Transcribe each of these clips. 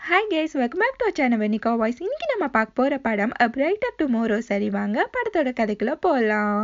Hi guys, welcome back to channel Venika voice. இன்னைக்கு நம்ம பார்க்க போற படம் A Brighter Tomorrow. சரி வாங்க படத்தோட கதைக்குள்ள போகலாம்.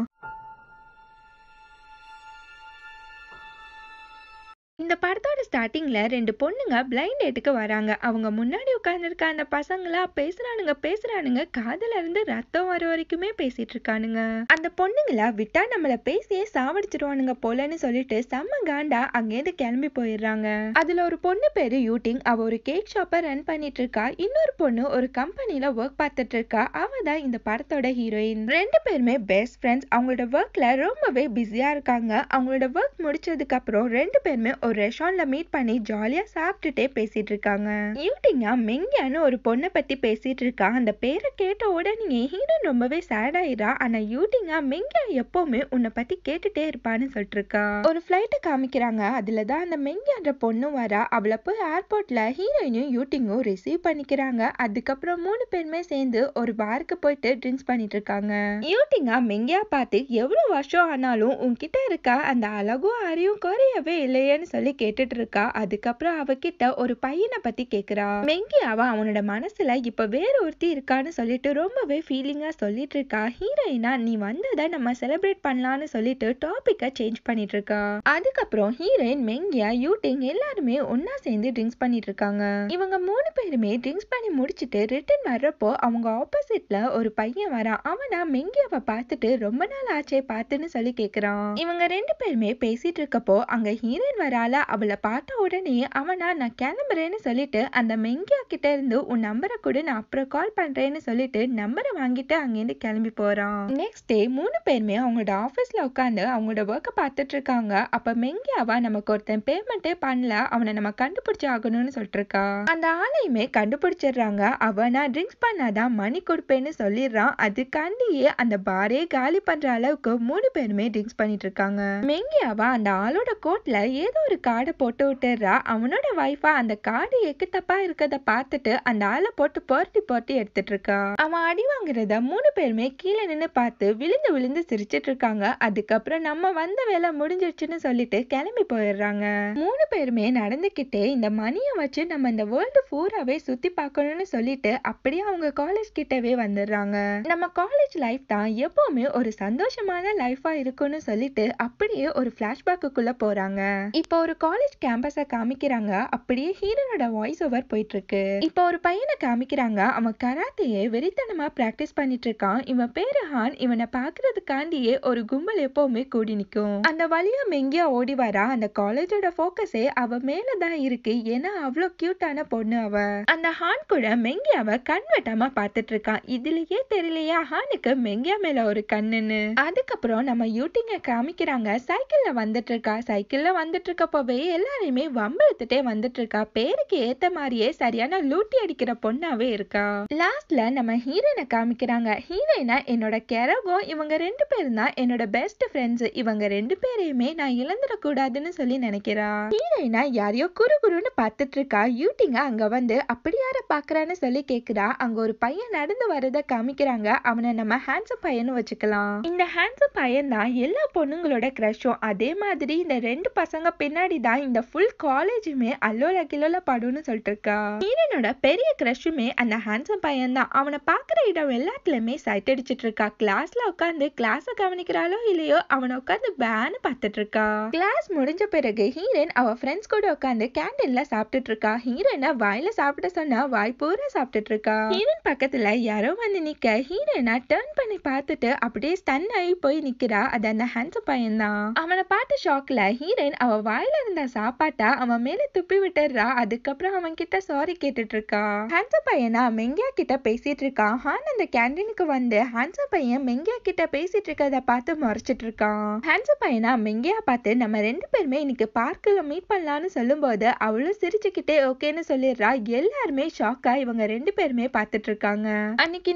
இந்த படத்தோட ஸ்டார்டிங்ல ரெண்டு பொண்ணுங்க பிளைண்ட் டேட்டுக்கு வராங்க. அவங்க முன்னாடி உட்கார்ந்துருக்க அந்த பசங்களா பேசுறானுங்க காதுல இருந்து ரத்தம் வர வரைக்குமே பேசிட்டு இருக்கானுங்க. அந்த பொண்ணுங்களா விட்டா நம்மள பேசியே சாவடிச்சிருவானுங்க போலன்னு சொல்லிட்டு செம்ம காண்டா அங்கேருந்து கிளம்பி போயிடுறாங்க. அதுல ஒரு பொண்ணு பேரு யூட்டிங். அவ ஒரு கேக் ஷாப்பை ரன் பண்ணிட்டு இருக்கா. இன்னொரு பொண்ணு ஒரு கம்பெனில ஒர்க் பார்த்துட்டு இருக்கா. அவ தான் இந்த படத்தோட ஹீரோயின். ரெண்டு பேருமே பெஸ்ட் ஃப்ரெண்ட்ஸ். அவங்களோட ஒர்க்ல ரொம்பவே பிஸியா இருக்காங்க. அவங்களோட ஒர்க் முடிச்சதுக்கு அப்புறம் ரெண்டு பேருமே ஒரு ரெஸ்டாரண்ட்ல மீட் பண்ணி ஜாலியா சாப்பிட்டுட்டே பேசிட்டு இருக்காங்க. யூட்டிங்கா மெங்கியான்னு ஒரு பொண்ணை பத்தி பேசிட்டு இருக்கா. அந்த பேரை கேட்ட உடனே ஹீரோயின் ரொம்பவே சேட் ஆயிரா. ஆனா யூட்டிங்கா மெங்கியா எப்பவுமே உன்னை பத்தி கேட்டுட்டே இருப்பான்னு சொல்லிட்டு இருக்கா. ஒரு ஃபிளைட்டை காமிக்கிறாங்க. அதுலதான் அந்த மெங்கியான்ற பொண்ணு வரா. அவளை போய் ஏர்போர்ட்ல ஹீரோயினும் யூட்டிங்கும் ரிசீவ் பண்ணிக்கிறாங்க. அதுக்கப்புறம் மூணு பேருமே சேர்ந்து ஒரு பாருக்கு போயிட்டு ட்ரிங்க்ஸ் பண்ணிட்டு இருக்காங்க. யூட்டிங்கா மெங்கியா பார்த்து எவ்வளவு வருஷம் ஆனாலும் உன்கிட்ட இருக்கா அந்த அழகும் அறிவும் குறையவே இல்லையேன்னு சொல்லி கேட்டுட்டு இருக்கா. அதுக்கப்புறம் அவகிட்ட ஒரு பையனை பத்தி கேக்குறா. மெங்கியாவா அவனோட மனசுல இப்ப வேற ஒருத்தி இருக்கான்னு சொல்லிட்டு ரொம்பவே ஃபீலிங்கா சொல்லிட்டு இருக்கா. ஹீரோயினா நீ வந்ததை நம்ம செலிப்ரேட் பண்ணலாம்னு சொல்லிட்டு டாபிக்கை சேஞ்ச் பண்ணிட்டு இருக்கா. அதுக்கப்புறம் ஹீரோயின் மெங்கியா யூட்டிங் எல்லாருமே ஒன்னா சேர்ந்து ட்ரிங்க்ஸ் பண்ணிட்டு இருக்காங்க. இவங்க மூணு பேருமே ட்ரிங்க்ஸ் பண்ணி முடிச்சிட்டு ரிட்டர்ன் வர்றப்போ அவங்க ஆப்போசிட்ல ஒரு பையன் வரான். அவனா மெங்கியாவை பார்த்துட்டு ரொம்ப நாள் ஆச்சே பார்த்துன்னு சொல்லி கேக்குறான். இவங்க ரெண்டு பேருமே பேசிட்டு இருக்கப்போ அங்க ஹீரோயின் வரால. அவளை பார்த்த உடனே அவனா நான் கிளம்புறேன்னு சொல்லிட்டு அந்த மெங்கியா கிட்ட இருந்து உன் நம்பரை கூட நான் அப்புறம் கால் பண்றேன்னு சொல்லிட்டு நம்பரை வாங்கிட்டு அங்கேருந்து கிளம்பி போறான். நெக்ஸ்ட் டே மூணு பேருமே அவங்களோட ஆபீஸ்ல உட்காந்து அவங்களோட ஒர்க்கை பார்த்துட்டு இருக்காங்க. அப்ப மெங்கியாவா நமக்கு ஒருத்தன் பேமெண்டே பண்ணல, அவனை நம்ம கண்டுபிடிச்சு ஆகணும்னு சொல்லிட்டு இருக்கா. அந்த ஆளையுமே கண்டுபிடிச்சிடுறாங்க. அவனா ட்ரிங்க்ஸ் பண்ணாதான் மணி கொடுப்பேன்னு சொல்லிடுறான். அதுக்காண்டியே அந்த பாரே காலி பண்ற அளவுக்கு மூணு பேருமே ட்ரிங்க்ஸ் பண்ணிட்டு இருக்காங்க. மெங்கியாவா அந்த ஆளோட கோட்ல ஏதோ ஒரு கார்டை போட்டு விட்டுறா. அவனோட வைஃபா அந்த கார்டு எக்கு தப்பா இருக்கத பார்த்துட்டு அந்த ஆளை போட்டு போர்ட்டி எடுத்துட்டு இருக்கா. அவன் அடி வாங்குறத மூணு பேருமே கீழே நின்னு பார்த்து விழுந்து சிரிச்சிட்டு இருக்காங்க. அதுக்கப்புறம் நம்ம வந்த வேலை முடிஞ்சிருச்சுன்னு சொல்லிட்டு கிளம்பி போயிடுறாங்க. மூணு பேருமே நடந்துகிட்டே இந்த மணியை வச்சு நம்ம இந்த வேர்ல்டு பூராவே சுத்தி பார்க்கணும்னு சொல்லிட்டு அப்படியே அவங்க காலேஜ் கிட்டவே வந்துடுறாங்க. நம்ம காலேஜ் லைஃப் தான் எப்பவுமே ஒரு சந்தோஷமான லைஃபா இருக்கும்னு சொல்லிட்டு அப்படியே ஒரு பிளாஷ்பேக்குள்ள போறாங்க. இப்போ ஒரு காலேஜ் கேம்பஸை காமிக்கிறாங்க. அப்படியே ஹீரோனோட வாய்ஸ் ஓவர் போயிட்டு இருக்கு. இப்போ ஒரு பையனை காமிக்கிறாங்க. அவன் கராத்தையே வெறித்தனமா பிராக்டிஸ் பண்ணிட்டு இருக்கான். இவன் பேரு ஹான். இவனை பாக்குறதுக்காண்டியே ஒரு கும்பல் எப்பவுமே கூடி நிக்கும். அந்த வழியா மெங்கியா ஓடி வரா. அந்த காலேஜோட போக்கஸே அவ மேலதான் இருக்கு. ஏன்னா அவ்வளோ கியூட்டான பொண்ணு அவ. அந்த ஹான் கூட மெங்கியாவை கண் வெட்டாம பாத்துட்டு இருக்கான். இதுலயே தெரியலையா ஹானுக்கு மெங்கியா மேல ஒரு கண்ணுன்னு. அதுக்கப்புறம் நம்ம யூட்டிங்க காமிக்கிறாங்க. சைக்கிள்ல வந்துட்டு இருக்கா. சைக்கிள்ல வந்துட்டு இருக்கப்பவே எல்லாரையுமே வம்பிழுத்துட்டே வந்துட்டு இருக்கா. பேருக்கு ஏத்த மாதிரியே சரியான லூட்டி அடிக்கிற பொண்ணாவே இருக்கா. லாஸ்ட்ல நம்ம ஹீரோயினை காமிக்கிறாங்க. ஹீரோயினா என்னோட கெரகம். இவங்க ரெண்டு பேரும் தான் என்னோட பெஸ்ட் ஃப்ரெண்ட்ஸ். இவங்க ரெண்டு பேரையுமே நான் இழந்துடக்கூடாதுன்னு சொல்லி நினைக்கிறா. ஹீரோயினா யாரையோ குறுகுறுன்னு பார்த்துட்டு இருக்கா. யூட்டிங்க அங்க வந்து அப்படி யார பாக்குறான்னு சொல்லி கேக்குறா. அங்க ஒரு பையன் நடந்து வரத காமிக்கிறாங்க. அவனை நம்ம ஹேண்ட்ஸம் பையன்னு வச்சுக்கலாம். இந்த ஹேண்ட்ஸம் பையன் தான் எல்லா பொண்ணுங்களோட கிரஷும். அதே மாதிரி இந்த ரெண்டு பசங்க பின்னாடி தான் இந்த ஃபுல் காலேஜுமே அல்லோல கிலோல படும்னு சொல்லிட்டு இருக்கா. ஹீரோனோட பெரிய கிரஷுமே அந்த ஹேண்ட்ஸம் பையன் தான். அவனை பாக்குற இடம் எல்லாத்துலயுமே சைட் அடிச்சிட்டு இருக்கா. கிளாஸ்ல உட்காந்து கிளாஸ கவனிக்கிறாளோ இல்லையோ அவனை உட்காந்து பேன்னு பார்த்துட்டு இருக்கா. கிளாஸ் முடிஞ்ச பிறகு ஹீரோயின் அவ ஃப்ரெண்ட்ஸ் கூட உட்காந்து கேண்டீன்ல சாப்பிட்டுட்டு இருக்கா. ஹீரோயினை வாயில சாப்பிட சொன்னா வாய் பூரா சாப்பிட்டுட்டு இருக்கா. ஹீரோயின் பக்கத்துல யாரோ வந்து நிக்க ஹீரோயினா டர்ன் பண்ணி பார்த்துட்டு அப்படியே ஸ்டன் ஆகி போய் நிக்கிறா. அது அந்த ஹேண்ட்ஸம் பையன் தான். அவனை பார்த்து ஷாக்ல ஹீரோயின் அவ வாயில இருந்த சாப்பாட்டா அவன் மேல துப்பி விட்டுறா. அதுக்கப்புறம் அவன் கிட்ட சாரி கேட்டுட்டு இருக்கா. ஹேண்ட்ஸம் பையனா மெங்கியா கிட்ட பேசிட்டு இருக்கான். ஹான் அந்த கேண்டீனுக்கு வந்து ஹேண்ட்ஸம் பையன் மெங்கியா கிட்ட பேசிட்டு இருக்கத பார்த்து முறைச்சிட்டு இருக்கான். ஹேண்ட்ஸம் பையனா மெங்கியா பார்த்து நம்ம ரெண்டு பேருமே இன்னைக்கு பார்க்ல மீட் பண்ணலாம்னு சொல்லும் போது அவளும் சிரிச்சுக்கிட்டே ஓகேன்னு சொல்லிடுறா. எல்லாருமே ஷாக்கா இவங்க ரெண்டு பேருமே பார்த்துட்டு இருக்காங்க. அன்னைக்கு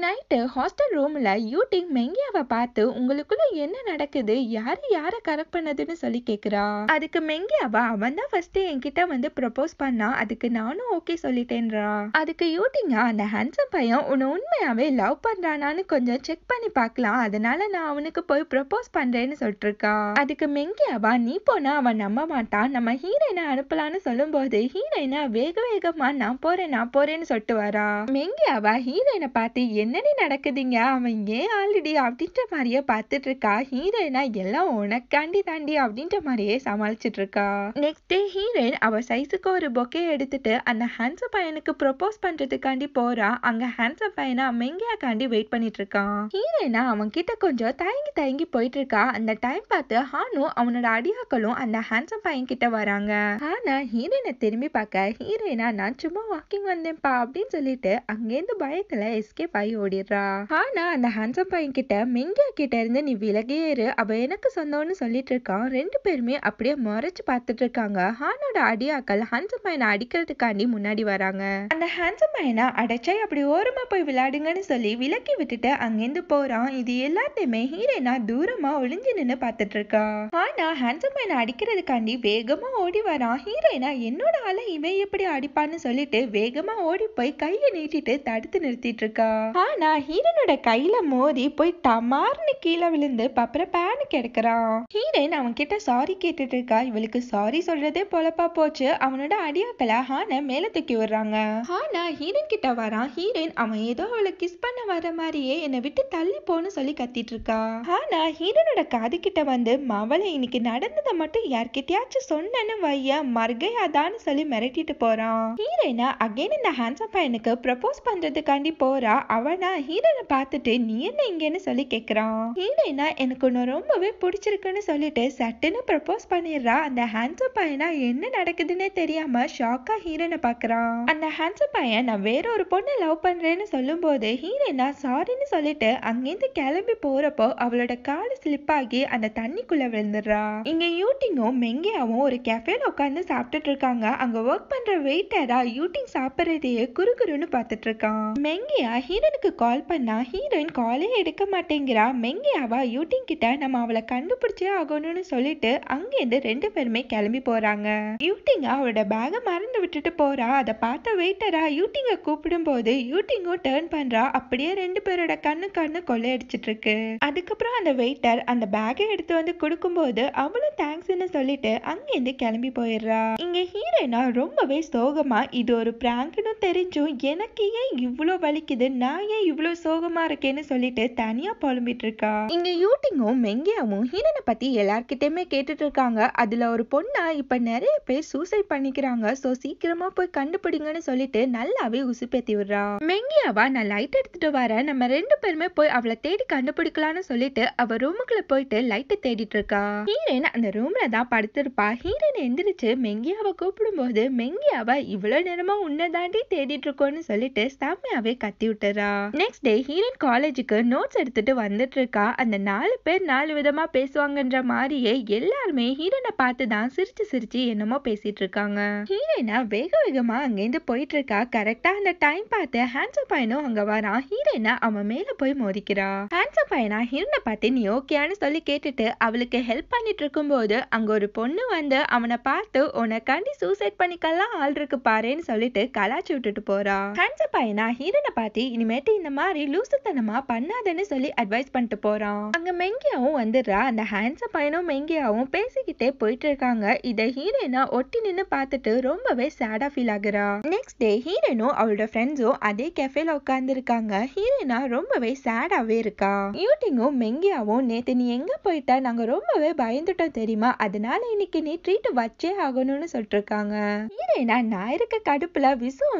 நைட்டு ஹாஸ்டல் ரூம்ல யூட்டிங் மெங்கியாவை பார்த்து உங்களுக்குள்ள என்ன நடக்குது, யாரை கரெக்ட் பண்ணதுன்னு சொல்லி கேக்குறா. அதுக்கு மெங்கியாவா அவன் தான் ஃபர்ஸ்ட் என்கிட்ட வந்து ப்ரப்போஸ் பண்ணா. அதுக்கு நானும் ஓகே சொல்லிட்டேன். பண்றா. அதுக்கு யூட்டிங்க அந்த ஹேண்ட்ஸம் பையன் உன்னை உண்மையாவே லவ் பண்றானான்னு கொஞ்சம் செக் பண்ணி பார்க்கலாம், அதனால நான் அவனுக்கு போய் ப்ரப்போஸ் பண்றேன்னு சொல்லிட்டு இருக்கா. அதுக்கு மெங்கியாவா நீ போனா அவன் நம்ப மாட்டான், நம்ம ஹீரோயினை அனுப்பலான்னு சொல்லும் போது ஹீரோயினா வேக வேகமா நான் போறேன்னு சொல்லிட்டு வரா. மெங்கியாவா ஹீரோயினை பார்த்து என்னடி நடக்குதுங்க, அவன் ஏன் ஆல்ரெடி அப்படின்ற மாதிரியே பார்த்துட்டு இருக்கா. ஹீரோயினா எல்லாம் உனக்காண்டி தாண்டி அப்படின்ற மாதிரியே சமாளிச்சுட்டு இருக்கா. நெக்ஸ்ட் டே ஹீரோயின் அவ சைஸுக்கு ஒரு பொக்கே எடுத்துட்டு அந்த ஹேண்ட்ஸம் பையனுக்கு ப்ரொபோஸ் பண்றதுக்காண்டி போறா. அங்க ஹேண்ட்ஸம் பையனா மெங்கியாக்காண்டி வெயிட் பண்ணிட்டு இருக்கான். ஹீரோயினா அவன் கிட்ட கொஞ்சம் தயங்கி போயிட்டு இருக்கா. அந்த டைம் பார்த்து ஹானும் அவனோட அடியாக்களும் அந்த ஹேண்ட்ஸம் பையன் கிட்ட வராங்க. ஆனா ஹீரோயினை திரும்பி பார்க்க ஹீரோயினா நான் சும்மா வாக்கிங் வந்தேன்ப்பா அப்படின்னு சொல்லிட்டு அங்கேருந்து பயத்துல எஸ்கேப் ஆகி ஓடிடுறா. ஆனா அந்த ஹேண்ட்ஸம் பையன் கிட்ட மெங்கியா கிட்ட இருந்து நீ விலகேறு, அவ எனக்கு சொந்தம்னு சொல்லிட்டு இருக்கான். ரெண்டு பேருமே அப்படியே முறைச்சு பார்த்துட்டு இருக்காங்க. ஹானோட அடியாக்கள் ஹேண்ட்ஸம் பையனை அடிக்கிறதுக்காண்டி முன்னாடி வராங்க. அந்த ஹேண்ட்ஸம் பையனை அடைச்சா அப்படி ஓரமா போய் விளையாடுங்கன்னு சொல்லி விலக்கி விட்டுட்டு அங்கேருந்து போறான். இது எல்லாத்தையுமே ஹீரோயினா தூரமா ஒளிஞ்சு நின்னு பார்த்துட்டு இருக்கா. ஆனா ஹேண்ட்ஸம் பையனை அடிக்கிறதுக்காண்டி வேகமா ஓடி வரான். ஹீரோயினா என்னோட ஆளை இவன் எப்படி அடிப்பான்னு சொல்லிட்டு வேகமா ஓடி போய் கையை நீட்டிட்டு தடுத்து நிறுத்திட்டு இருக்கா. ஆனா ஹீரோனோட கையில மோதி போய் டமார்னு கீழே விழுந்து பப்பர பேனு கிடக்குறான். ஹீரோயின் அவன் கிட்ட சாரி கேட்டுட்டு இருக்கா. இவளுக்கு சாரி சொல்றதே பொழப்பா போச்சு. அவனோட அடியாக்களை ஹானை மேல தூக்கி விடுறாங்க. ஹானா ஹீரோயின் கிட்ட வரான். ஹீரோயின் அவன் ஏதோ அவளை கிஸ் பண்ண வர மாதிரியே என்னை விட்டு தள்ளி போன்னு சொல்லி கத்திட்டு இருக்கா. ஆனா ஹீரோனோட காது கிட்ட வந்து மவளை இன்னைக்கு நடந்ததை மட்டும் யார்கிட்டயாச்சும் சொன்னேன்னு வைய மர்கையாதான்னு சொல்லி மிரட்டிட்டு போறான். ஹீரோயினா அகைன் இந்த ஹேண்ட்ஸம் பையனுக்கு ப்ரப்போஸ் பண்றதுக்காண்டி போறா. அவனா ஹீரோனை பார்த்துட்டு நீ என்ன இங்கன்னு சொல்லி கேக்குறான். ஹீரோயினா எனக்கு ஒன்னு ரொம்பவே பிடிச்சிருக்குன்னு சொல்லிட்டு சட்டுன்னு ப்ரப்போஸ் பண்ணிடுறா. அந்த ஹேண்ட்ஸம் பையனா என்ன நடக்குதுன்னே தெரியாம ஷாக்கா ஹீரோனை பாக்குறான். அந்த ஹேண்ட்ஸம் பையன் நான் வேற ஒரு பொண்ணை லவ் பண்றேன்னு சொல்லும் போது ஹீரோயினா சாரின்னு சொல்லிட்டு அங்கேருந்து கிளம்பி போறப்போ அவளோட காலு ஸ்லிப் ஆகி அந்த தண்ணிக்குள்ள விழுந்துடுறா. இங்க யூட்டிங்கும் மெங்கியாவும் ஒரு கேஃபேல உட்காந்து சாப்பிட்டுட்டு இருக்காங்க. அங்க ஒர்க் பண்ற வெயிட்டரா யூட்டிங் சாப்பிடுறதையே குறுகுறுன்னு பார்த்துட்டு இருக்கான். மெங்கியா ஹீரோனுக்கு கால் பண்ணா ஹீரோயின் காலே எடுக்க மாட்டேங்கிறா. மெங்கியாவா யூட்டிங் கிட்ட நம்ம அவளை கண்டுபிடிச்சே ஆகணும்னு சொல்லிட்டு அங்கேருந்து ரெண்டு பேருமே கிளம்பி போறாங்க. யூட்டிங்க அவளோட பேக மறந்து விட்டுட்டு போறா. அதை பார்த்த வெயிட்டரா யூட்டிங்க கூப்பிடும் போது யூட்டிங்கும் டர்ன் பண்றா. அப்படியே ரெண்டு பேரோட கண்ணு கொள்ளையடிச்சிட்டு இருக்கு. அதுக்கப்புறம் அந்த வெயிட்டர் அந்த பேக்கை எடுத்து வந்து கொடுக்கும்போது அவளும் தேங்க்ஸ்ன்னு சொல்லிட்டு அங்கேருந்து கிளம்பி போயிடுறா. இங்க ஹீரோயினா ரொம்பவே சோகமா இது ஒரு பிராங்க்னு தெரிஞ்சும் எனக்கு ஏன் இவ்வளோ வலிக்குது, நான் ஏன் இவ்வளோ சோகமா இருக்கேன்னு சொல்லிட்டு தனியா புலம்பிட்டு இருக்கா. இங்க யூட்டிங்கும் மெங்கியாவும் ஹீரோனை பத்தி எல்லார்கிட்டயுமே கேட்டுட்டு இருக்காங்க. அதுல ஒரு பொண்ணா இப்ப நிறைய பேர் சூசைட் பண்ணிக்கிறாங்க, சோ சீக்கிரமா போய் கண்டுபிடிங்கன்னு சொல்லிட்டு நல்லாவே உசுப்பேத்தி விடுறா. மெங்கியாவா நான் லைட் எடுத்துட்டு வரேன், நம்ம ரெண்டு பேருமே போய் அவளை தேடி கண்டுபிடிக்கலாம்னு சொல்லிட்டு அவ ரூமுக்குள்ள போயிட்டு லைட்டை தேடிட்டு இருக்கா. ஹீரோயின் அந்த ரூம்ல தான் படுத்திருப்பா. ஹீரோயின் எந்திரிச்சு மெங்கியாவை கூப்பிடும் போது மெங்கியாவா இவ்வளவு நேரமா உன்னை தாண்டி தேடிட்டு இருக்கோன்னு சொல்லிட்டு செம்மையாவே கத்தி விட்டுறா. நெக்ஸ்ட் டே ஹீரோயின் காலேஜுக்கு நோட்ஸ் எடுத்துட்டு வந்துட்டு இருக்கா. அந்த 4 பேர் 4 விதமா பேசுவாங்கன்ற மாதிரியே எல்லாருமே ஹீரோனை பார்த்து தான் சிரிச்சு என்னமோ பேசிட்டு இருக்காங்க. ஹீரோயினா வேகமா அங்கேருந்து போயிட்டு இருக்கா. கரெக்டா அந்த டைம் பார்த்து ஹேண்ட்ஸம் பையனும் அங்க வரான். ஹீரோயினா அவன் மேல போய் மோதிக்கிறா. ஹேண்ட்ஸம் பையனா ஹீரோனை பார்த்து நீ ஓகேன்னு சொல்லி கேட்டுட்டு அவளுக்கு ஹெல்ப் பண்ணிட்டு இருக்கும் போது அங்க ஒரு பொண்ணு வந்து அவனை பார்த்து உனக்காண்டி சூசைட் பண்ணிக்கலாம் ஆள் இருக்கு பாருன்னு சொல்லிட்டு கலாச்சி விட்டுட்டு போறா. ஹேண்ட்ஸம் பையனா ஹீரோனை பார்த்து இனிமேட்டு இந்த மாதிரி லூசுத்தனமா பண்ணாதன்னு சொல்லி அட்வைஸ் பண்ணிட்டு போறான். அங்க மெங்கியாவும் வந்துடுறா. அந்த ஹேண்ட்ஸம் பையனும் மெங்கியாவும் பேசிக்கிட்டே போயிட்டு இருக்காங்க. இத ஹீரோயினா ஒட்டி நின்னு பார்த்துட்டு ரொம்பவே சேடா ஃபீல் ஆகுறா. நெக்ஸ்ட் டே ஹீரோயினும் அவளோட ஃப்ரெண்ட்ஸும் அதே கேஃபேல உட்கார்ந்து இருக்காங்க. ஹீரோயினா ரொம்பவே சேடாவே இருக்கா. யூட்டிங்கும் மெங்கியாவும் நேத்து நீ எங்க போயிட்ட, நாங்க ரொம்பவே பயந்துட்டோம் தெரியுமா, அதனால இன்னைக்கு நீ ட்ரீட் வச்சே ஆகணும்னு சொல்லிட்டு இருக்காங்க. ஹீரோயினா நான் இருக்க கடுப்புல விசம்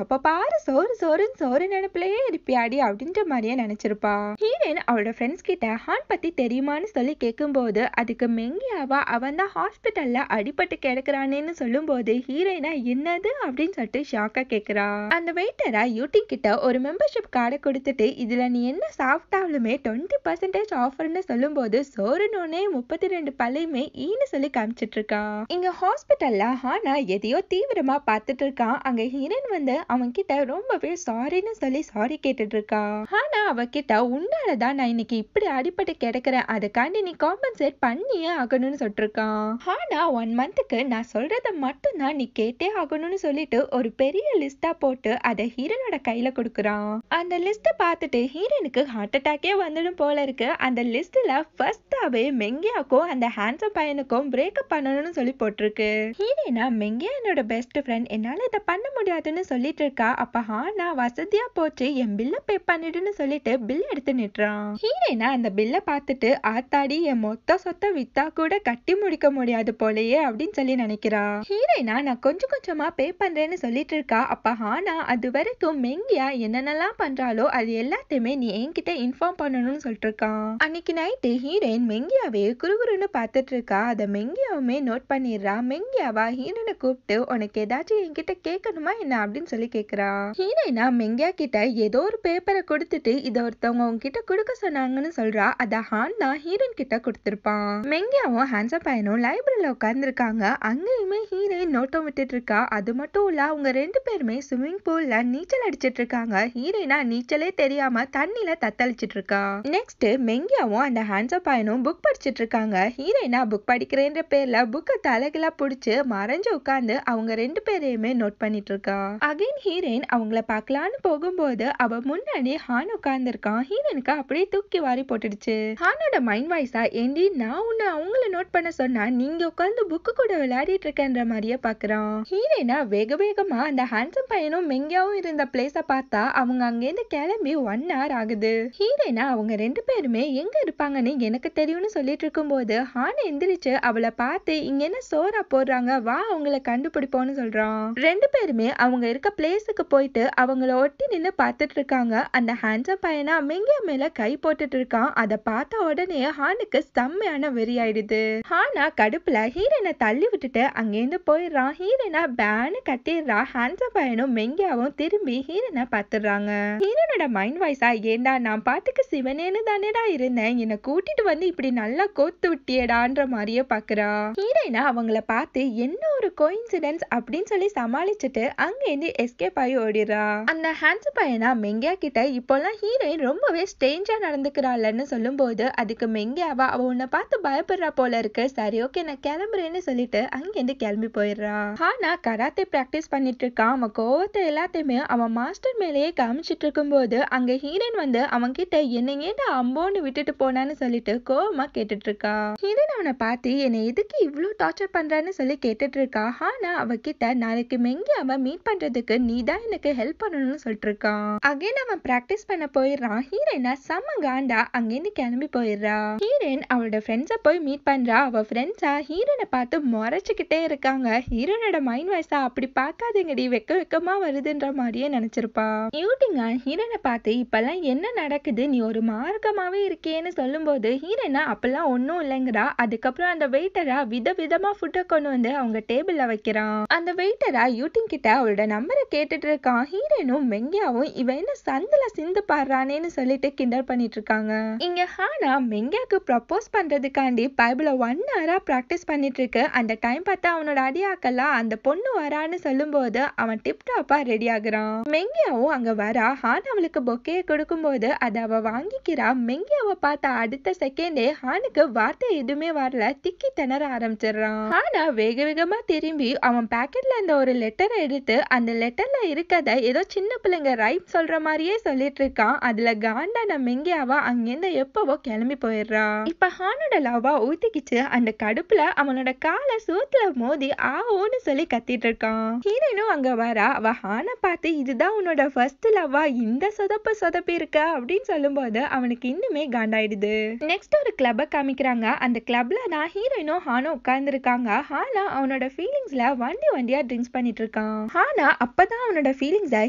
எப்ப பாரு சோறு நினைப்பிலேயே இருப்பியாடி அப்படின்ற மாதிரியே நினைச்சிருப்பா. ஹீரோயின் அவளோட ஃப்ரெண்ட்ஸ் கிட்ட ஹான் பத்தி தெரியுமான்னு சொல்லி கேட்கும்போது அதுக்கு மெங்கியாவா அவன் தான் ஹாஸ்பிட்டல்ல அடிபட்டு கிடக்குறானேன்னு சொல்லும் போது ஹீரோயினா என்னது அப்படின்னு சொல்லிட்டு ஷாக்கா கேக்குறா. அந்த வெயிட்டரா யூட்டிங் கிட்ட ஒரு மெம்பர்ஷிப் கார்டை கொடுத்துட்டு இதுல நீ என்ன சாப்பிட்டாலுமே 20% ஆஃபர்னு சொல்லும் போது சோறுனோனே 32 பல்லையுமே ஈன்னு சொல்லி காமிச்சிட்டு இருக்கா. இங்க ஹாஸ்பிட்டல்ல ஹானா எதையோ தீவிரமா பார்த்துட்டு இருக்கான். அங்க ஹீரோயின் வந்து அவன் கிட்ட ரொம்பவே சாரின்னு சொல்லி சாரி கேட்டுட்டு இருக்கா. ஆனா அவகிட்ட உன்னாலதான் நான் இன்னைக்கு இப்படி அடிபட்டு கிடக்குறேன், அதுக்காண்டி நீ காம்பன்சேட் பண்ணியே ஆகணும்னு சொல்லிட்டு இருக்கான். ஆனா 1 மந்த்துக்கு நான் சொல்றத மட்டும் தான் நீ கேட்டே ஆகணும்னு சொல்லிட்டு போட்டு ஒரு பெரிய லிஸ்டா போட்டு அதை ஹீரோனோட கையில கொடுக்குறான். அந்த லிஸ்ட பார்த்துட்டு ஹீரோனுக்கு ஹார்ட் அட்டாக்கே வந்துடும் போல இருக்கு. அந்த லிஸ்ட்ல ஃபர்ஸ்டாவே மெங்கியாக்கும் அந்த ஹேண்ட்ஸம் பையனுக்கும் பிரேக்கப் பண்ணணும்னு சொல்லி போட்டிருக்கு. ஹீரோனா மெங்கியா என்னோட பெஸ்ட் ஃப்ரெண்ட், என்னால இதை பண்ண முடியாதுன்னு சொல்லிட்டு இருக்கா. அப்ப ஹானா வசதியா போச்சு என் பில்ல பே பண்ணிடுன்னு சொல்லிட்டு பில் எடுத்து நிட்டுறான். ஹீரோனா அந்த பில்ல பார்த்துட்டு ஆத்தாடி என் மொத்த சொத்தை வித்தா கூட கட்டி முடிக்க முடியாது போலயே அப்படின்னு சொல்லி நினைக்கிறா. ஹீரோனா நான் கொஞ்சம் கொஞ்சமா பே பண்றேன்னு சொல்லிட்டு இருக்கா. அப்ப ஹானா அது வரைக்கும் மெங்கியா என்னென்னலாம் பண்றாலோ அது எல்லாத்தையுமே நீ என்கிட்ட இன்ஃபார்ம் பண்ணணும்னு சொல்லிட்டு இருக்கான். அன்னைக்கு நைட்டு ஹீரோயின் மெங்கியாவே குறுகுறுன்னு பார்த்துட்டு இருக்கா. அதை மெங்கியாவுமே நோட் பண்ணிடுறா. மெங்கியாவா ஹீரோனை கூப்பிட்டு உனக்கு ஏதாச்சும் என்கிட்ட கேட்கணுமா என்ன அப்படின்னு சொல்லி கேக்குறா. ஹீரோயினா மெங்கியா கிட்ட ஏதோ ஒரு பேப்பரை கொடுத்துட்டு இதை ஒருத்தவங்க உங்ககிட்ட கொடுக்க சொன்னாங்கன்னு சொல்றா. அத ஹானா ஹீரோயின் கிட்ட கொடுத்திருப்பான். மெங்கியாவும் ஹேண்ட்ஸம் பையனும் லைப்ரரியில உட்கார்ந்துருக்காங்க. அங்கேயுமே ஹீரோயின் நோட்டம் விட்டுட்டு இருக்கா. அது மட்டும் இல்ல அவங்க ரெண்டு பேருமே ஸ்விம்மிங் பூல்ல நீச்சல் அடிச்சிட்டு இருக்காங்க. ஹீரோயினா நீச்சலே தெரியாம தண்ணில தத்தளிச்சிட்டு இருக்கா. நெக்ஸ்ட் மெங்கியாவும் அந்த ஹேண்ட்ஸம் பையனும் புக் படிச்சிட்டு இருக்காங்க. ஹீரோயினா புக் படிக்கிறேன்ற பேர்ல புக்கை தலைகளா புடிச்சு மறைஞ்சு உட்கார்ந்து அவங்க ரெண்டு பேரையுமே நோட் பண்ணிட்டு இருக்கா. அகைன் ஹீரோயின் அவங்கள பார்க்கலான்னு போகும்போது அவ முன்னாடி ஹான் உட்கார்ந்து இருக்கான். ஹீரோனுக்கு அப்படியே தூக்கி வாரி போட்டுடுச்சு. ஹானோட மைண்ட் வாய்ஸா ஏண்டி நான் உன்னை அவங்கள நோட் பண்ண சொன்னா நீங்க உட்கார்ந்து புக்கு கூட விளையாடிட்டு இருக்கன்ற மாதிரியே பாக்குறான். ஹீரோயினா வேக வேகமா அந்த ஹேண்ட்ஸம் பையனும் மெங்கியாவும் இருந்த பிளேஸ பார்த்தா அவங்க அங்கேருந்து கிளம்பி 1 hour ஆகுது. ஹீரோயினா அவங்க ரெண்டு பேருமே எங்க இருப்பாங்கன்னு எனக்கு தெரியும்னு சொல்லிட்டு இருக்கும்போது ஹான் எந்திரிச்சு அவளை பார்த்து இங்க என்ன சோறா போடுறாங்க வா அவங்கள கண்டுபிடிப்போம்னு சொல்றான். ரெண்டு பேருமே அவங்க இருக்க பிளேஸுக்கு போயிட்டு அவங்கள ஒட்டி நின்னு பார்த்துட்டு இருக்காங்க. அந்த ஹேண்ட்ஸம் பையனா மெங்கியா மேல கை போட்டுட்டு இருக்கான். அதை பார்த்த உடனே ஹானுக்கு செம்மையான வெறி ஆயிடுது. ஹானா கடுப்புல ஹீரோயினை தள்ளி விட்டுட்டு அங்கேருந்து போயிடுறான். ஹீரோயினா பேனு கட்டிடுறா. ஹேண்ட்ஸம் பையனும் மெங்கியாவும் திரும்பி ஹீரோயினை பார்த்துடுறாங்க. ஹீரோனோட மைண்ட் வாய்ஸா ஏண்டா நான் பாட்டுக்கு சிவனேன்னு தானேடா இருந்தேன், என்னை கூட்டிட்டு வந்து இப்படி நல்லா கோத்து விட்டியடான்ற மாதிரியே பாக்குறா. ஹீரோயினா அவங்கள பார்த்து என்ன ஒரு கோயின்சிடன்ஸ் அப்படின்னு சொல்லி சமாளிச்சுட்டு அங்கேருந்து எஸ்கேப் ஆகி ஓடிடுறா. அந்த ஹேண்ட்ஸம் பையனா மெங்கியா கிட்ட இப்போலாம் ஹீரோயின் ரொம்பவே ஸ்ட்ரேஞ்சா நடந்துக்கிறாள்னு சொல்லும் போது அதுக்கு மெங்கியாவா அவ உன்னை பார்த்து பயப்படுறா போல இருக்கு, சரி ஓகே நான் கிளம்புறேன்னு சொல்லிட்டு அங்கேருந்து கிளம்பி போயிடுறா. ஆனா கராத்தே பிராக்டிஸ் பண்ணிட்டு இருக்கான். அவன் கோவத்தை எல்லாத்தையுமே அவன் மாஸ்டர் மேலேயே காமிச்சிட்டு இருக்கும் போது அங்க ஹீரோயின் வந்து அவன் கிட்ட என்ன ஏண்டா அம்போன்னு விட்டுட்டு போனான்னு சொல்லிட்டு கோவமா கேட்டுட்டு இருக்கா. ஹீரோயின் அவனை பார்த்து என்னை எதுக்கு இவ்வளவு டார்ச்சர் பண்றான்னு சொல்லி கேட்டுட்டு இருக்கா. ஆனா அவகிட்ட நாளைக்கு மெங்கியாவை மீட் பண்றதுக்கு நீ தான் எனக்கு ஹெல்ப் பண்ணணும்னு சொல்லிட்டு இருக்கான். அகைன் அவன் பிராக்டிஸ் பண்ண போயிடுறான். ஹீரோயினா செம்ம காண்டா அங்கேருந்து கிளம்பி போயிடுறா. ஹீரோயின் அவளோட ஃப்ரெண்ட்ஸை போய் மீட் பண்றா. அவ ஃப்ரெண்ட்ஸா ஹீரோனை பார்த்து முறைச்சுக்கிட்டே இருக்காங்க. ஹீரோனோட மைண்ட் வாய்ஸா அப்படி பார்க்காதீங்கடி வெக்க வெக்கமா வருதுன்ற மாதிரியே நினைச்சிருப்பா. யூட்டிங்கா ஹீரோனை பார்த்து இப்பெல்லாம் என்ன நடக்குது நீ ஒரு மார்க்கமாவே இருக்கேன்னு சொல்லும் போது ஹீரோனா அப்பெல்லாம் ஒன்னும் இல்லைங்கிறா. அதுக்கப்புறம் அந்த வெயிட்டரா விதவிதமா ஃபுட்டை கொண்டு வந்து அவங்க டேபிள்ல வைக்கிறான். அந்த வெயிட்டரா யூட்டிங் கிட்ட அவளோட நம்பரை கேட்டுட்டு இருக்கான். ஹீரோனும் மெங்கியாவும் இவன் என்ன சந்தில சிந்து பாடுறானேன்னு சொல்லிட்டு கிண்டல் பண்ணிட்டு இருக்காங்க. இங்க ஹானா மெங்கியாக்கு ப்ரப்போஸ் பண்றதுக்காண்டி பைபிள 1 hour பிராக்டிஸ் பண்ணிட்டு இருக்கு. அந்த டைம் பார்த்தா அவனோட அடியாக்கெல்லாம் அந்த பொண்ணு வரான்னு சொல்லும் போது அவன் டிப்டாப்பா ரெடி ஆகுறான். மெங்கியாவும் அங்க வரா. ஹான் அவளுக்கு பொக்கையை கொடுக்கும் போது அதை அவ வாங்கிக்கிறா. மெங்கியாவை பார்த்த அடுத்த செகண்டே ஹானுக்கு வார்த்தை எதுவுமே வரல, திக்கி திணற ஆரம்பிச்சிடறான். ஹானா வேக வேகமா திரும்பி அவன் பாக்கெட்ல இருந்த ஒரு லெட்டரை எடுத்து அந்த லெட்டர்ல இருக்கத ஏதோ சின்ன பிள்ளைங்க ரைட் சொல்ற மாதிரியே சொல்லிட்டு இருக்கான். அதுல காண்டான மெங்கியாவா அங்கிருந்து எப்பவோ கிளம்பி போயிடுறா. இப்ப ஹானோட லவ்வா ஊத்திக்கிச்சு அந்த கடுப்புல அவனோட காலை சூத்துல மோதி ஆவோன்னு சொல்லி கத்திட்டு இருக்கான். ஹீரோயினும் அங்க வரா. அவ ஹானை பார்த்து இதுதான் உன்னோட ஃபர்ஸ்ட் லவ்வா, இந்த சொதப்பி இருக்க அப்படின்னு சொல்லும் போது அவனுக்கு இன்னுமே காண்டாயிடுது. நெக்ஸ்ட் ஒரு கிளப்பை காமிக்கிறாங்க. அந்த கிளப்ல தான் ஹீரோயினும் ஹானும் உட்கார்ந்து இருக்காங்க. ஹானா அவனோட ஃபீலிங்ஸ்ல வண்டியா ட்ரிங்க்ஸ் பண்ணிட்டு இருக்கான். ஹானா அப்பதான் அவனோட ஃபீலிங்ஸை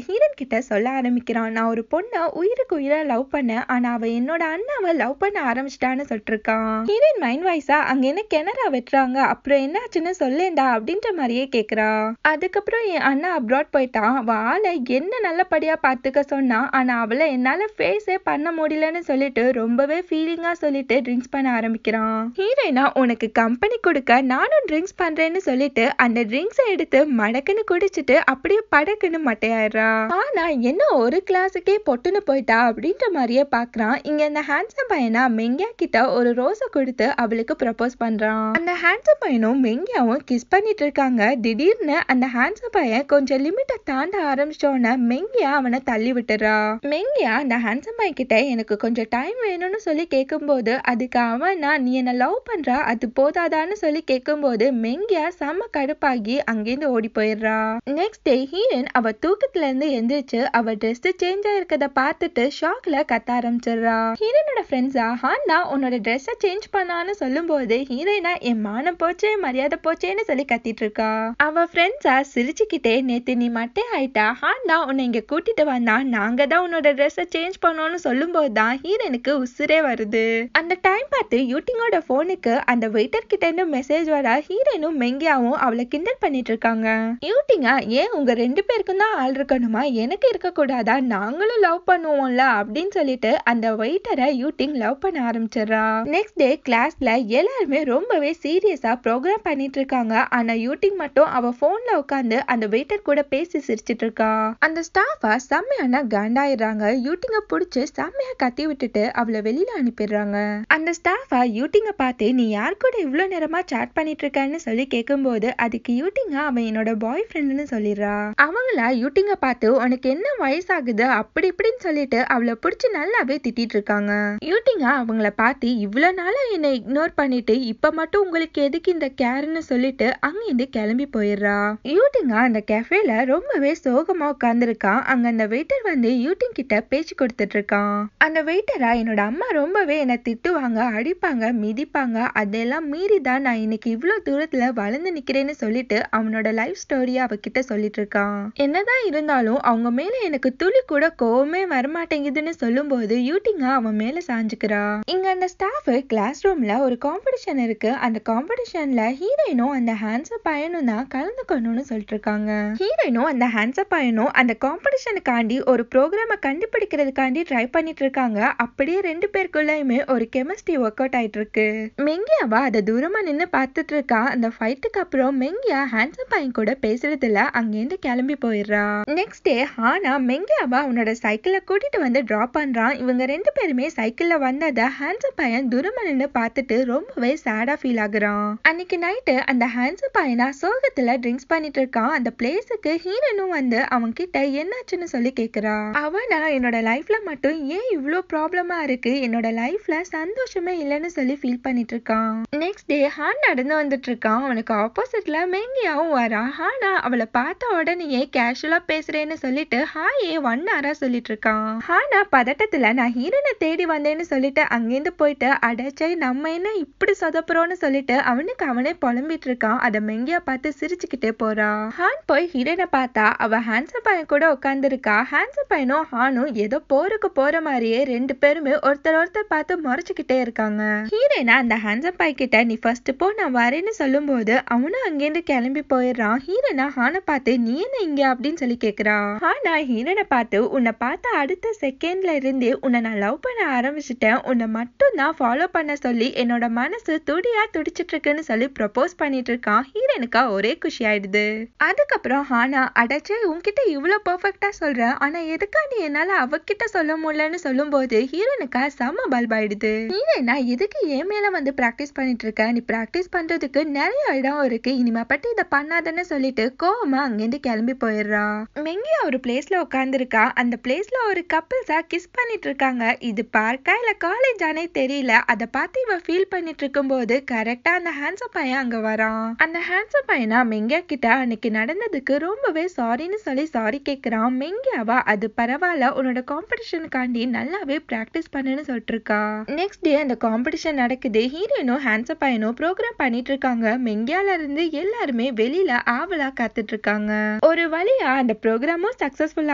ஹீரோயின் கிட்ட சொல்ல ஆரம்பிக்கிறான். நான் ஒரு பொண்ணை உயிருக்கு உயிரா லவ் பண்ணேன், ஆனா அவ என்னோட அண்ணாவை லவ் பண்ண ஆரம்பிச்சிட்டான்னு சொல்லிட்டு இருக்கான். ஹீரோயின் மைண்ட் வாய்ஸா அங்க என்ன கிணறா வெட்டுறாங்க, அப்புறம் என்னாச்சுன்னு சொல்லேண்டா அப்படின்ற மாதிரியே கேக்குறா. அதுக்கப்புறம் என் அண்ணா அப்ராட் போயிட்டான், அவ ஆளை என்ன நல்லபடியா பாத்துக்க சொன்னா, ஆனா அவளை என்னால ஃபேஸே பண்ண முடியலன்னு சொல்லிட்டு ரொம்பவே ஃபீலிங்கா சொல்லிட்டு ட்ரிங்க்ஸ் பண்ண ஆரம்பிக்கிறான். ஹீரோயினா உனக்கு கம்பெனி கொடுக்க நானும் ட்ரிங்க்ஸ் பண்றேன்னு சொல்லிட்டு அந்த ட்ரிங்க்ஸை எடுத்து மடக்குன்னு குடிச்சிட்டு அப்படியே படக்குன்னு மட்டையாயிடுறா. ஆனா என்ன ஒரு கிளாஸுக்கே பொட்டுன்னு போயிட்டா அப்படின்ற மாதிரியே பாக்குறான். இங்க இந்த ஹேண்ட்ஸம் பையனா மெங்கியா கிட்ட ஒரு ரோஸை கொடுத்து அவளுக்கு ப்ரப்போஸ் பண்றான். அந்த ஹேண்ட்ஸம் பையனும் மெங்கியாவும் கிஸ் பண்ணிட்டு இருக்காங்க. திடீர்னு அந்த ஹேண்ட்ஸம் ஹேண்ட்ஸம் பையன் கொஞ்சம் லிமிட்டை தாண்ட ஆரம்பிச்சோன்னா மெங்கியா அவனை தள்ளி விட்டுறா. மெங்கியா அந்த ஹேண்ட்ஸம் பையன் கிட்ட எனக்கு கொஞ்சம் டைம் வேணும்னு சொல்லி கேட்கும்போது அதுக்கு அவனா நீ என்ன லவ் பண்றா அது போதாதான்னு சொல்லி கேட்கும்போது மெங்கியா செம்ம கடுப்பாகி அங்கேருந்து ஓடி போயிடுறா. நெக்ஸ்ட் டே ஹீரோயின் அவ தூக்கத்துல இருந்து எந்திரிச்சு அவ ட்ரெஸ் சேஞ்ச் ஆயிருக்கத பார்த்துட்டு ஷாக்ல கத்த ஆரம்பிச்சிடுறா. ஹீரோயினோட ஃப்ரெண்ட்ஸா ஹான்னா உன்னோட ட்ரெஸ்ஸை சேஞ்ச் பண்ணான்னு சொல்லும் போது ஹீரோயினா என் மானம் போச்சே மரியாதை போச்சேன்னு சொல்லி கத்திட்டு இருக்கா. அவ ஃப்ரெண்ட்ஸா சிரிச்சுக்கிட்டே நேத்து நீ மட்டே ஆயிட்டா ஹான்னா உன்னை இங்க கூட்டிட்டு வந்தா நாங்க தான் உன்னோட ட்ரெஸ்ஸை சேஞ்ச் பண்ணோம்னு சொல்லும் போதுதான் ஹீரோனுக்கு உசுரே வருது. அந்த டைம் பார்த்து யூட்டிங்கோட போனுக்கு அந்த வெயிட்டர் கிட்ட இருந்து மெசேஜ் வர ஹீரோனும் மெங்கியாவும் அவளை கிண்டல் பண்ணிட்டு இருக்காங்க. யூட்டிங்கா ஏன் உங்க 2 பேருக்கும் தான் ஆள் இருக்கணுமா எனக்கு இருக்க கூடாதா நாங்களும் லவ் பண்ணுவோம்ல அப்படின்னு சொல்லிட்டு அந்த வெயிட்டரை யூட்டிங் லவ் பண்ண ஆரம்பிச்சிடறா. நெக்ஸ்ட் டே கிளாஸ்ல எல்லாருமே ரொம்பவே சீரியஸா ப்ரோக்ராம் பண்ணிட்டு இருக்காங்க. ஆனா யூட்டிங் மட்டும் அவ போன்ல உட்காந்து அந்த வெயிட்டர் கூட பேசி சிரிச்சிட்டு இருக்கா. அந்த ஸ்டாஃபா செம்மையான காண்டாயிடுறாங்க. யூட்டிங்க புடிச்சு செம்மையா கத்தி விட்டுட்டு அவளை வெளியில அனுப்பிடுறாங்க. அந்த ஸ்டாஃபா யூட்டிங்க பார்த்து நீ யார் கூட இவ்வளவு நேரமா சாட் பண்ணிட்டு இருக்கன்னு சொல்லி கேட்கும்போது அதுக்கு யூட்டிங்க அவன் என்னோட பாய் ஃப்ரெண்ட்னு சொல்லிடுறா. அவங்கள யூட்டிங்க பார்த்து உனக்கு என்ன வயசாகுது அப்படி இப்படின்னு சொல்லிட்டு அவளை புடிச்சு நல்லாவே திட்டிட்டு இருக்காங்க. யூட்டிங்க அவங்கள பார்த்து இவ்வளவு நாளா என்னை இக்னோர் பண்ணிட்டு இப்ப மட்டும் உங்களுக்கு எதுக்கு இந்த கேர்னு சொல்லிட்டு அங்கிருந்து கிளம்பி போயிடுறா. யூட்டிங்க அந்த கேஃபேல ரொம்பவே சோகமா உட்கார்ந்துருக்கான். அங்க அந்த வெயிட்டர் வந்து யூட்டிங் கிட்ட பேச்சு கொடுத்துட்டு இருக்கான். அந்த வெயிட்டரா என்னோட அம்மா ரொம்பவே என்னை திட்டுவாங்க அடிப்பாங்க மிதிப்பாங்க அதெல்லாம் மீறி தான் நான் இன்னைக்கு இவ்வளவு தூரத்துல வளர்ந்து நிக்கிறேன்னு சொல்லிட்டு அவனோட லைஃப் ஸ்டோரியா அவகிட்ட சொல்லிட்டு இருக்கான். என்னதான் இருந்தாலும் அவங்க மேல எனக்கு துளி கூட கோவமே வரமாட்டேங்குதுன்னு சொல்லும் போது யூட்டிங்க அவன் மேல சாஞ்சுக்கிறா. இங்க அந்த ஸ்டாஃப் கிளாஸ் ரூம்ல ஒரு காம்படிஷன் இருக்கு. அந்த காம்படிஷன்ல ஹீரோயினும் அந்த ஹேண்ட்ஸம் பையனும் தான் கலந்துக்கணும்னு சொல்லிட்டு இருக்காங்க. ஹீரோயினும் அந்த ஹேண்ட்ஸம் பையனும் அந்த காம்படிஷனுக்காண்டி ஒரு ப்ரோக்ராம கண்டுபிடிக்கிறதுக்காண்டி ட்ரை பண்ணிட்டு இருக்காங்க. அப்படியே 2 பேருக்குள்ளயுமே ஒரு கெமிஸ்ட்ரி ஒர்க் அவுட் ஆயிட்டு இருக்கு. மெங்கியாவா அதை தூரமா நின்னு பார்த்துட்டு இருக்கா. அந்த ஃபைட்டுக்கு அப்புறம் மெங்கியா ஹேண்ட்ஸம் பையன் கூட பேசுறது இல்ல அங்கேருந்து கிளம்பி போயிடுறா. நெக்ஸ்ட் டே ஹானா மெங்கியாவா அவனோட சைக்கிளை கூட்டிட்டு வந்து டிராப் பண்றான். இவங்க 2 பேருமே சைக்கிள்ல வந்ததை ஹேண்ட்ஸம் பையன் தூரமா நின்னு பார்த்துட்டு ரொம்பவே சேடா ஃபீல் ஆகுறான். அன்னைக்கு நைட்டு அந்த ஹேண்ட்ஸம் பையனா சோகத்துல ட்ரிங்க்ஸ் பண்ணிட்டு இருக்கான். அந்த பிளேஸுக்கு ஹீரோனும் வந்து அவன் கிட்ட என்னாச்சுன்னு சொல்லி கேக்குறா. அவனா என்னோட லைஃப்ல மட்டும் ஏன் இவ்ளோ ப்ராப்ளமா இருக்கு என்னோட லைஃப்ல சந்தோஷமே இல்லைன்னு சொல்லி ஃபீல் பண்ணிட்டு இருக்கான். நெக்ஸ்ட் டே ஹான் நடந்து வந்துட்டு இருக்கான். அவனுக்கு ஆப்போசிட்ல மெங்கியாவும் வரா. ஹானா அவளை பார்த்த உடனே கேஷுவலா பேசுறேன்னு சொல்லிட்டு ஹாயே ஒன்னாரா சொல்லிட்டு இருக்கான். ஹானா பதட்டத்துல நான் ஹீரோனை தேடி வந்தேன்னு சொல்லிட்டு அங்கேருந்து போயிட்டு அடைச்சை நம்ம என்ன இப்படி சொதப்புறோம்னு சொல்லிட்டு அவனுக்கு அவனே புலம்பிட்டு இருக்கான். அத மெங்கியா பார்த்து சிரிச்சுக்கிட்டே போறா. ஹான் போய் ஹீரோனை பார்த்தா அவ ஹேண்ட்ஸம் பையன் கூட உட்கார்ந்து இருக்கா. ஹேண்ட்ஸம் பையனும் ஹானும் ஏதோ போருக்கு போற மாதிரியே 2 பேருமே ஒருத்தர் பார்த்து முறைச்சுக்கிட்டே இருக்காங்க. ஹீரோயினா அந்த ஹேண்ட்ஸம் பையன் கிட்ட நீ ஃபர்ஸ்ட் போ நான் வரேன்னு சொல்லும் போது அவனும் அங்கேருந்து கிளம்பி போயிடுறான். ஹீரோனா ஹானை பார்த்து நீ என்ன இங்க அப்படின்னு சொல்லி கேக்குறா. ஹானா ஹீரோனை பார்த்து உன்னை பார்த்த அடுத்த செகண்ட்ல இருந்தே உன்னை நான் லவ் பண்ண ஆரம்பிச்சுட்டேன். உன்னை மட்டும் தான் ஃபாலோ பண்ண சொல்லி என்னோட மனசு துடியா துடிச்சிட்டு இருக்குன்னு சொல்லி ப்ரப்போஸ் பண்ணிட்டு இருக்கான். ஹீரோனுக்கா ஒரே குஷி ஆயிடுது. அதுக்கப்புறம் ஹானா அடைச்சே உன்கிட்ட இவ்வளவு பெர்ஃபெக்ட்டா சொல்றேன் ஆனா எதுக்காண்டி என்னால அவகிட்ட சொல்ல முடியலன்னு சொல்லும் போது ஹீரோனுக்கா செம்ம பல்ப் ஆயிடுது. ஹீரோனா எதுக்கு என் மேல வந்து பிராக்டிஸ் பண்ணிட்டு இருக்க நீ பிராக்டிஸ் பண்றதுக்கு நிறைய இடம் இருக்கு இனிமே பட்டு இதை பண்ணாதன்னு சொல்லிட்டு கோவமா அங்கிருந்து கிளம்பி போயிடுறா. மெங்கியா ஒரு பிளேஸ்ல உட்கார்ந்து இருக்கா. அந்த பிளேஸ்ல ஒரு கப்பிள்ஸா கிஸ் பண்ணிட்டு இருக்காங்க. இது பார்க்கா இல்ல காலேஜ் ஆனே தெரியல. அதை பார்த்து இவ ஃபீல் பண்ணிட்டு இருக்கும் போது கரெக்டா அந்த ஹேண்ட்ஸம் பையன் அங்க வரான். அந்த ஹேண்ட்ஸம் பையனா மெங்கியா கிட்ட அன்னைக்கு நடந்ததுக்கு ரொம்பவே சாரின்னு சொல்லி சாரி கேக்குறான். மெங்கியாவா அது பரவாயில்ல உன்னோட காம்படிஷனுக்காண்டி நல்லாவே பிராக்டிஸ் பண்ணுன்னு சொல்லிட்டு இருக்கா. நெக்ஸ்ட் டே அந்த காம்படிஷன் நடக்குது. ஹீரோயினும் ஹேண்ட்ஸம் பையனும் ப்ரோக்ராம் பண்ணிட்டு இருக்காங்க. மெங்கியால இருந்து எல்லாருமே வெளியில ஆவலா காத்துட்டு இருக்காங்க. ஒரு வழியா அந்த ப்ரோக்ராமும் சக்சஸ்ஃபுல்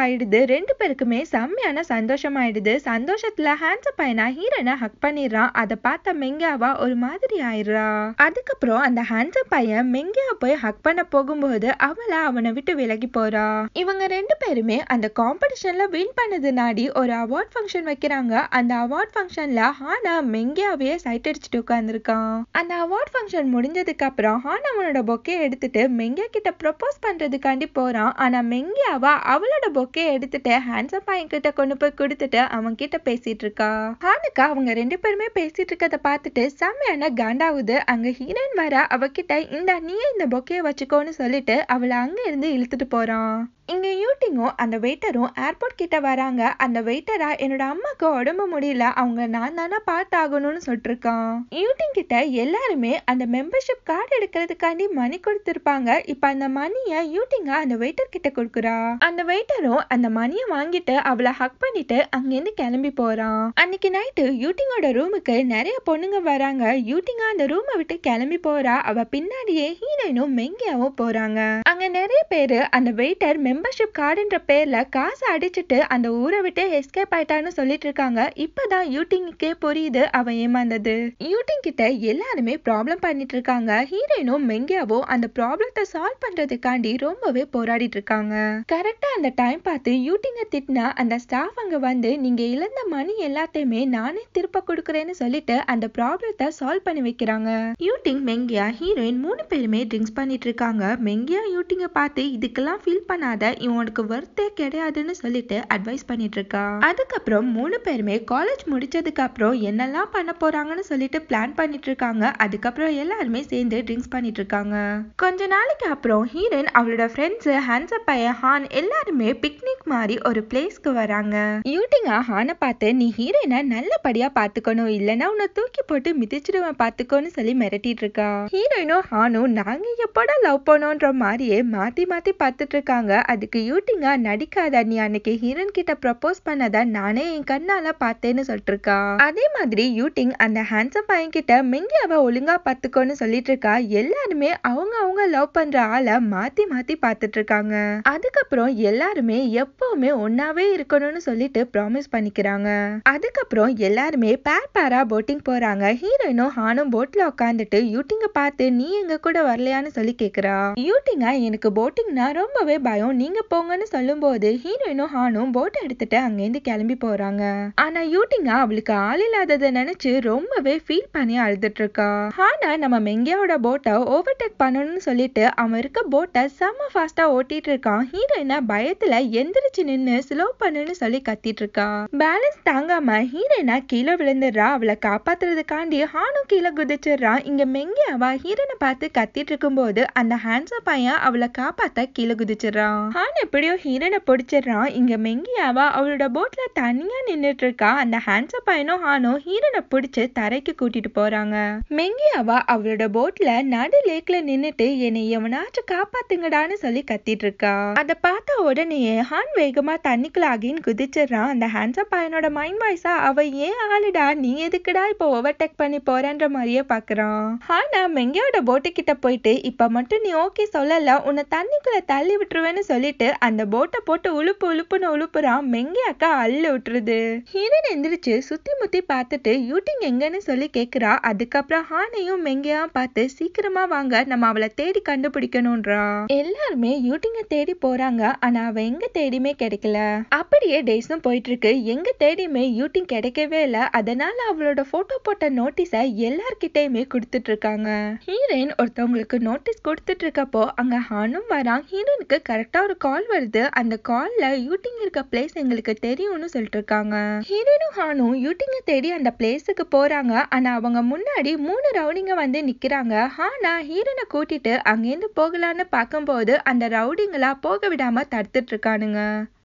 ஆயிடுது. 2 பேருக்குமே செம்மையான சந்தோஷம் ஆயிடுது. சந்தோஷத்துல ஹேண்ட்ஸம் பையனா ஹீரோனை ஹக் பண்ணிடுறான். அதை பார்த்த மெங்கியாவா ஒரு மாதிரி ஆயிடுறா. அதுக்கப்புறம் அந்த ஹேண்ட்ஸம் பையன் மெங்கியா போய் ஹக் பண்ண போகும்போது அவளை அவனை விட்டு விலகி போறா. இவங்க 2 பேருமே அந்த காம்படிஷன்ல வின் பண்ணது நாடி ஒரு அவார்ட் ஃபங்க்ஷன் வைக்கிறாங்க. அந்த அவார்ட் ஃபங்க்ஷன்ல ஹானா மெங்கியாவே சைட் அடிச்சுட்டு உட்கார்ந்துருக்கான். அந்த அவார்ட் ஃபங்க்ஷன் முடிஞ்சதுக்கு அப்புறம் ஹானா அவனோட பொக்கே எடுத்துட்டு மெங்கியா கிட்ட ப்ரப்போஸ் பண்றதுக்காண்டி போறான். ஆனா மெங்கியாவா அவளோட பொக்கே எடுத்துட்டு ஹேண்ட்ஸம் பையன் கிட்ட கொண்டு போய் கொடுத்துட்டு அவன் கிட்ட பேசிட்டு இருக்கா. ஹானுக்கா அவங்க 2 பேருமே பேசிட்டு இருக்கத பார்த்துட்டு செம்மையான காண்டாவுது. அங்க ஹீரோயின் வர அவகிட்ட இந்த நீயே இந்த பொக்கே வச்சுக்கோன்னு சொல்லிட்டு அவளை அங்க இருந்து இழுத்துட்டு போறான். இங்க யூட்டிங்கும் அந்த வெயிட்டரும் ஏர்போர்ட் கிட்ட வராங்க. அந்த வெயிட்டரா என்னோட அம்மாக்கு உடம்பு முடியல, அவங்க நான் தானே பார்த்தாகணும்னு சொல்லிருக்கான். யூட்டிங் கிட்ட எல்லாருமே அந்த மெம்பர்ஷிப் கார்டு எடுக்கிறதுக்காண்டி மணி கொடுத்திருப்பாங்க. இப்ப அந்த மணிய யூட்டிங்க அந்த வெயிட்டர் கிட்ட கொடுக்குறா. அந்த வெயிட்டரும் அந்த மணியை வாங்கிட்டு அவளை ஹக் பண்ணிட்டு அங்கிருந்து கிளம்பி போறான். அன்னைக்கு நைட்டு யூட்டிங்கோட ரூமுக்கு நிறைய பொண்ணுங்க வராங்க. யூட்டிங்க அந்த ரூமை விட்டு கிளம்பி போறா. அவ பின்னாடியே ஹீரோயினும் மெங்கியாவும் போறாங்க. அங்க நிறைய பேரு அந்த வெயிட்டர் மெம்பர்ஷிப் கார்டுன்ற பேர்ல காசு அடிச்சுட்டு அந்த ஊரை விட்டு எஸ்கேப் ஆயிட்டான்னு சொல்லிட்டு இருக்காங்க. இப்பதான் யூட்டிங்குக்கே புரியுது அவன் ஏமாந்தது. யூட்டிங் கிட்ட எல்லாருமே ப்ராப்ளம் பண்ணிட்டு இருக்காங்க. ஹீரோயினும் மெங்கியாவும் அந்த ப்ராப்ளத்தை சால்வ் பண்றதுக்காண்டி ரொம்பவே போராடிட்டு இருக்காங்க. கரெக்டா அந்த டைம் பார்த்து யூட்டிங்க திட்டினா அந்த ஸ்டாஃப் அங்க வந்து நீங்க இழந்த மணி எல்லாத்தையுமே நானே திருப்ப கொடுக்குறேன்னு சொல்லிட்டு அந்த ப்ராப்ளத்தை சால்வ் பண்ணி வைக்கிறாங்க. யூட்டிங், மெங்கியா, ஹீரோயின் 3 பேருமே ட்ரிங்க்ஸ் பண்ணிட்டு இருக்காங்க. மெங்கியா யூட்டிங்க பார்த்து இதுக்கெல்லாம் ஃபீல் பண்ணாத, இவனுக்கு வர்த்தே கிடையாதுன்னு சொல்லிட்டு அட்வைஸ் பண்ணிட்டு இருக்கா. அதுக்கப்புறம் 3 பேருமே காலேஜ் முடிச்சதுக்கு அப்புறம் என்னெல்லாம் பண்ண போறாங்கன்னு சொல்லிட்டு பிளான் பண்ணிட்டு இருக்காங்க. அதுக்கப்புறம் எல்லாருமே சேர்ந்து ட்ரிங்க்ஸ் பண்ணிட்டு இருக்காங்க. கொஞ்ச நாளைக்கு அப்புறம் ஹீரோயின், அவளோட ஃப்ரெண்ட்ஸ், ஹேண்ட்ஸப் பையன் ஹான் எல்லாருமே பிக்னிக் மாதிரி ஒரு பிளேஸ்க்கு வராங்க. யூட்டிங்க ஹானை பார்த்து நீ ஹீரோயினை நல்லபடியா பாத்துக்கணும், இல்லைன்னா உன்னை தூக்கி போட்டு மிதிச்சிடுவேன் பாத்துக்கோன்னு சொல்லி மிரட்டிட்டு இருக்கா. ஹீரோயினும் ஹானும் நாங்க எப்படா லவ் பண்ணோன்ற மாதிரியே மாத்தி மாத்தி பார்த்துட்டு இருக்காங்க. அதுக்கு யூட்டிங்க நடிக்காத, நீ அன்னைக்கு ஹீரோயின் கிட்ட ப்ரப்போஸ் பண்ணத நானே என் கண்ணால பார்த்தேன்னு சொல்லிட்டு இருக்கா. அதே மாதிரி யூட்டிங் அந்த ஹேண்ட்ஸம் பையன் கிட்ட மெங்கியாவை ஒழுங்கா பார்த்துக்கோன்னு சொல்லிட்டு இருக்கா. எல்லாருமே அவங்க லவ் பண்ற ஆளை மாத்தி மாத்தி பார்த்துட்டு இருக்காங்க. அதுக்கப்புறம் எல்லாருமே எப்பவுமே ஒன்னாவே இருக்கணும்னு சொல்லிட்டு ப்ராமிஸ் பண்ணிக்கிறாங்க. அதுக்கப்புறம் எல்லாருமே பேரா போட்டிங் போறாங்க. ஹீரோயினும் ஹானும் போட்ல உட்காந்துட்டு யூட்டிங்க பார்த்து நீ எங்க கூட வரலையான்னு சொல்லி கேக்குறா. யூட்டிங்க எனக்கு போட்டிங்னா ரொம்பவே பயம், நீங்க போங்கன்னு சொல்லும் போது ஹீரோயினும் ஹானும் போட் எடுத்துட்டு அங்கிருந்து கிளம்பி போறாங்க. ஆனா யூட்டிங்க அவளுக்கு ஆள் இல்லாததை நினைச்சு ரொம்பவே ஃபீல் பண்ணி அழுதுட்டு இருக்கா. ஹானா நம்ம மெங்கியாவோட போட்டை ஓவர்டேக் பண்ணணும்னு சொல்லிட்டு அவன் இருக்க போட்டை செம்ம ஃபாஸ்டா ஓட்டிட்டு இருக்கான். ஹீரோயினா பயத்துல எந்திரிச்சு நின்னு ஸ்லோ பண்ணுன்னு சொல்லி கத்திட்டு இருக்கா. பேலன்ஸ் தாங்காம ஹீரோயினா கீழே விழுந்துடுறா. அவளை காப்பாத்துறதுக்காண்டி ஹானும் கீழே குதிச்சிடுறான். இங்க மெங்கியாவா ஹீரோயினை பார்த்து கத்திட்டு இருக்கும் போது அந்த ஹேண்ட்ஸம் பையன் அவளை காப்பாத்த கீழே குதிச்சிடுறான். ஹான் எப்படியோ ஹீரோனை பிடிச்சிடுறான். இங்க மெங்கியாவா அவளோட போட்ல தனியா நின்னுட்டு இருக்கா. அந்த ஹேண்ட்ஸம் பையனும் ஹானும் ஹீரோனை பிடிச்சு தரைக்கு கூட்டிட்டு போறாங்க. மெங்கியாவா அவளோட போட்ல நடு லேக்ல நின்னுட்டு என்னை எவனாச்சும் காப்பாத்துங்கடான்னு சொல்லி கத்திட்டு இருக்கா. அதை பார்த்த உடனே ஹான் வேகமா தண்ணிக்குள்ள ஆகின்னு குதிச்சிடுறான். அந்த ஹேண்ட்ஸம் பையனோட மைண்ட் வாய்ஸா அவ ஏன் ஆளுடா, நீ எதுக்குடா இப்போ ஓவர்டேக் பண்ணி போறன்ற மாதிரியே பாக்குறான். ஹானா மெங்கியாவோட போட்டு கிட்ட போயிட்டு இப்ப மட்டும் நீ ஓகே சொல்லல, உன்னை தண்ணிக்குள்ள தள்ளி விட்டுருவேன்னு சொல்லிட்டு அந்த போட்டை போட்டு உழுப்புன்னு உழுப்புறான். மெங்கியாக்கா அள்ளு விட்டுருது. ஹீரோயின் எந்திரிச்சு சுத்தி முத்தி பார்த்துட்டு யூட்டிங் எங்கன்னு சொல்லி கேக்குறா. அதுக்கப்புறம் ஹானையும் மெங்கியாவும் பார்த்து சீக்கிரமா வாங்க, நம்ம அவளை தேடி கண்டுபிடிக்கணும்ன்றா. எல்லாருமே யூட்டிங்க தேடி போறாங்க. ஆனா அவ எங்க தேடியுமே கிடைக்கல. அப்படியே டேஸும் போயிட்டு இருக்கு. எங்க தேடியுமே யூட்டிங் கிடைக்கவே இல்ல. அதனால அவளோட போட்டோ போட்ட நோட்டீஸ எல்லார்கிட்டயுமே கொடுத்துட்டு இருக்காங்க. ஹீரோயின் ஒருத்தவங்களுக்கு நோட்டீஸ் கொடுத்துட்டு இருக்கப்போ அங்க ஹானும் வரான். ஹீரோயினுக்கு கரெக்டா ஒரு கால் வருது. அந்த கால்ல யூட்டிங் இருக்க பிளேஸ் எங்களுக்கு தெரியும்னு சொல்லிட்டு இருக்காங்க. ஹீரோயினும் ஹானும் யூட்டிங்க தேடி அந்த பிளேஸுக்கு போறாங்க. ஆனா அவங்க முன்னாடி 3 ரவுடிங்க வந்து நிக்கிறாங்க. ஹானா ஹீரோயினை கூட்டிட்டு அங்கேருந்து போகலான்னு பார்க்கும்போது அந்த ரவுடிங்களா போக விடாம தடுத்துட்டு இருக்கானுங்க.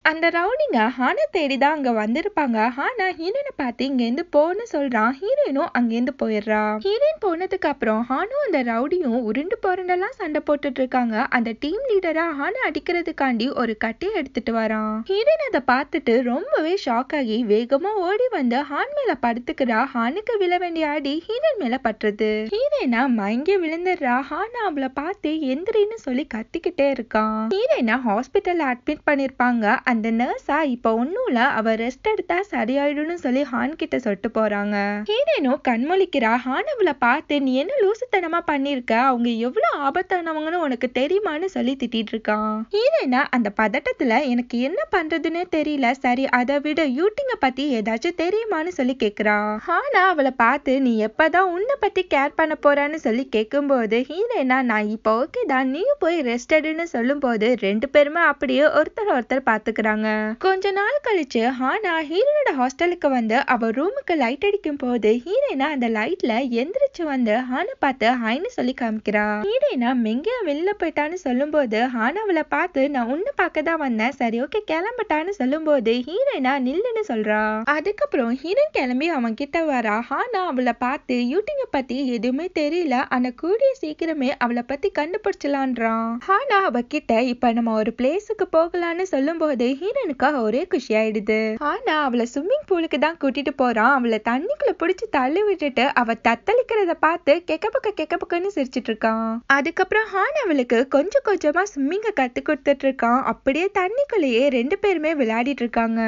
அந்த ரவுடிங்க ஹானை தேடிதான் அங்க வந்திருப்பாங்க. ஹானா ஹீரோயினை பார்த்து இங்கேருந்து போன்னு சொல்றான். ஹீரோயினும் அங்கேருந்து போயிடுறா. ஹீரோயின் போனதுக்கு அப்புறம் ஹானும் அந்த ரவுடியும் உருண்டு புரண்டெல்லாம் சண்டை போட்டுட்டு இருக்காங்க. அந்த டீம் லீடரா ஹானை அடிக்கிறதுக்காண்டி ஒரு கட்டையை எடுத்துட்டு வரான். ஹீரோயின் அதை பார்த்துட்டு ரொம்பவே ஷாக் ஆகி வேகமா ஓடி வந்து ஹான் மேல படுத்துக்கிறா. ஹானுக்கு விழ வேண்டிய அடி ஹீரோயின் மேல பட்டுறது. ஹீரோயினா மயங்கி விழுந்துடுறா. ஹானா அவளை பார்த்து எந்திரின்னு சொல்லி கத்திக்கிட்டே இருக்கான். ஹீரோயினா ஹாஸ்பிட்டல்ல அட்மிட் பண்ணிருப்பாங்க. அந்த நர்ஸா இப்ப ஒண்ணும் இல்ல, அவ ரெஸ்ட் எடுத்தா சரியாயிடும்னு சொல்லி ஹான் கிட்ட சொல்லிட்டு போறாங்க. ஹீரோயினோ கண்மொழிக்கிறா. ஹான் அவளை பார்த்து நீ என்ன லூசுத்தனமா பண்ணிருக்க, அவங்க எவ்வளவு ஆபத்தானவங்கன்னு உனக்கு தெரியுமான்னு சொல்லி திட்டிட்டு இருக்கான். ஹீரோயினா அந்த பதட்டத்துல எனக்கு என்ன பண்றதுன்னே தெரியல, சரி அதை விட யூட்டிங்க பத்தி ஏதாச்சும் தெரியுமான்னு சொல்லி கேக்குறா. ஹானா அவளை பார்த்து நீ எப்பதான் உன்னை பத்தி கேர் பண்ண போறான்னு சொல்லி கேட்கும்போது ஹீரோயினா நான் இப்ப ஓகே தான், நீயும் போய் ரெஸ்ட் எடுன்னு சொல்லும் போது 2 பேருமே அப்படியே ஒருத்தர் பாத்துக்க இருக்காங்க. கொஞ்ச நாள் கழிச்சு ஹானா ஹீரோனோட ஹாஸ்டலுக்கு வந்து அவ ரூமுக்கு லைட் அடிக்கும் போது ஹீரோயினா அந்த லைட்ல எந்திரிச்சு வந்து ஹானா பார்த்து ஹாய்னு சொல்லி காமிக்கிறா. ஹீரோயினா மெங்கியா வெளில போயிட்டான்னு சொல்லும் போது ஹானா அவளை பார்த்து நான் உன்னை பார்க்க தான் வந்தேன், சரி ஓகே கிளம்பிட்டான்னு சொல்லும் போது ஹீரோயினா நில்லுன்னு சொல்றா. அதுக்கப்புறம் ஹீரோயின் கிளம்பி அவன் கிட்ட வரா. ஹானா அவளை பார்த்து யூட்டிங்க பத்தி எதுவுமே தெரியல, ஆனா கூடிய சீக்கிரமே அவளை பத்தி கண்டுபிடிச்சலான்றான். ஹானா அவகிட்ட இப்ப நம்ம ஒரு பிளேஸுக்கு போகலான்னு சொல்லும் போது ஹீரோனுக்கு ஒரே குஷி ஆயிடுது. ஆனா அவளை ஸ்விம்மிங் பூலுக்கு தான் கூட்டிட்டு போறான். அவளை தண்ணிக்குள்ள பிடிச்சு தள்ளி விட்டுட்டு அவ தத்தளிக்கிறத பார்த்து கெக்கப்புன்னு சிரிச்சிட்டு இருக்கான். அதுக்கப்புறம் ஹானா அவளுக்கு கொஞ்சம் கொஞ்சமா ஸ்விம்மிங்க கத்து கொடுத்துட்டு இருக்கான். அப்படியே தண்ணிக்குள்ளேயே ரெண்டு பேருமே விளையாடிட்டு இருக்காங்க.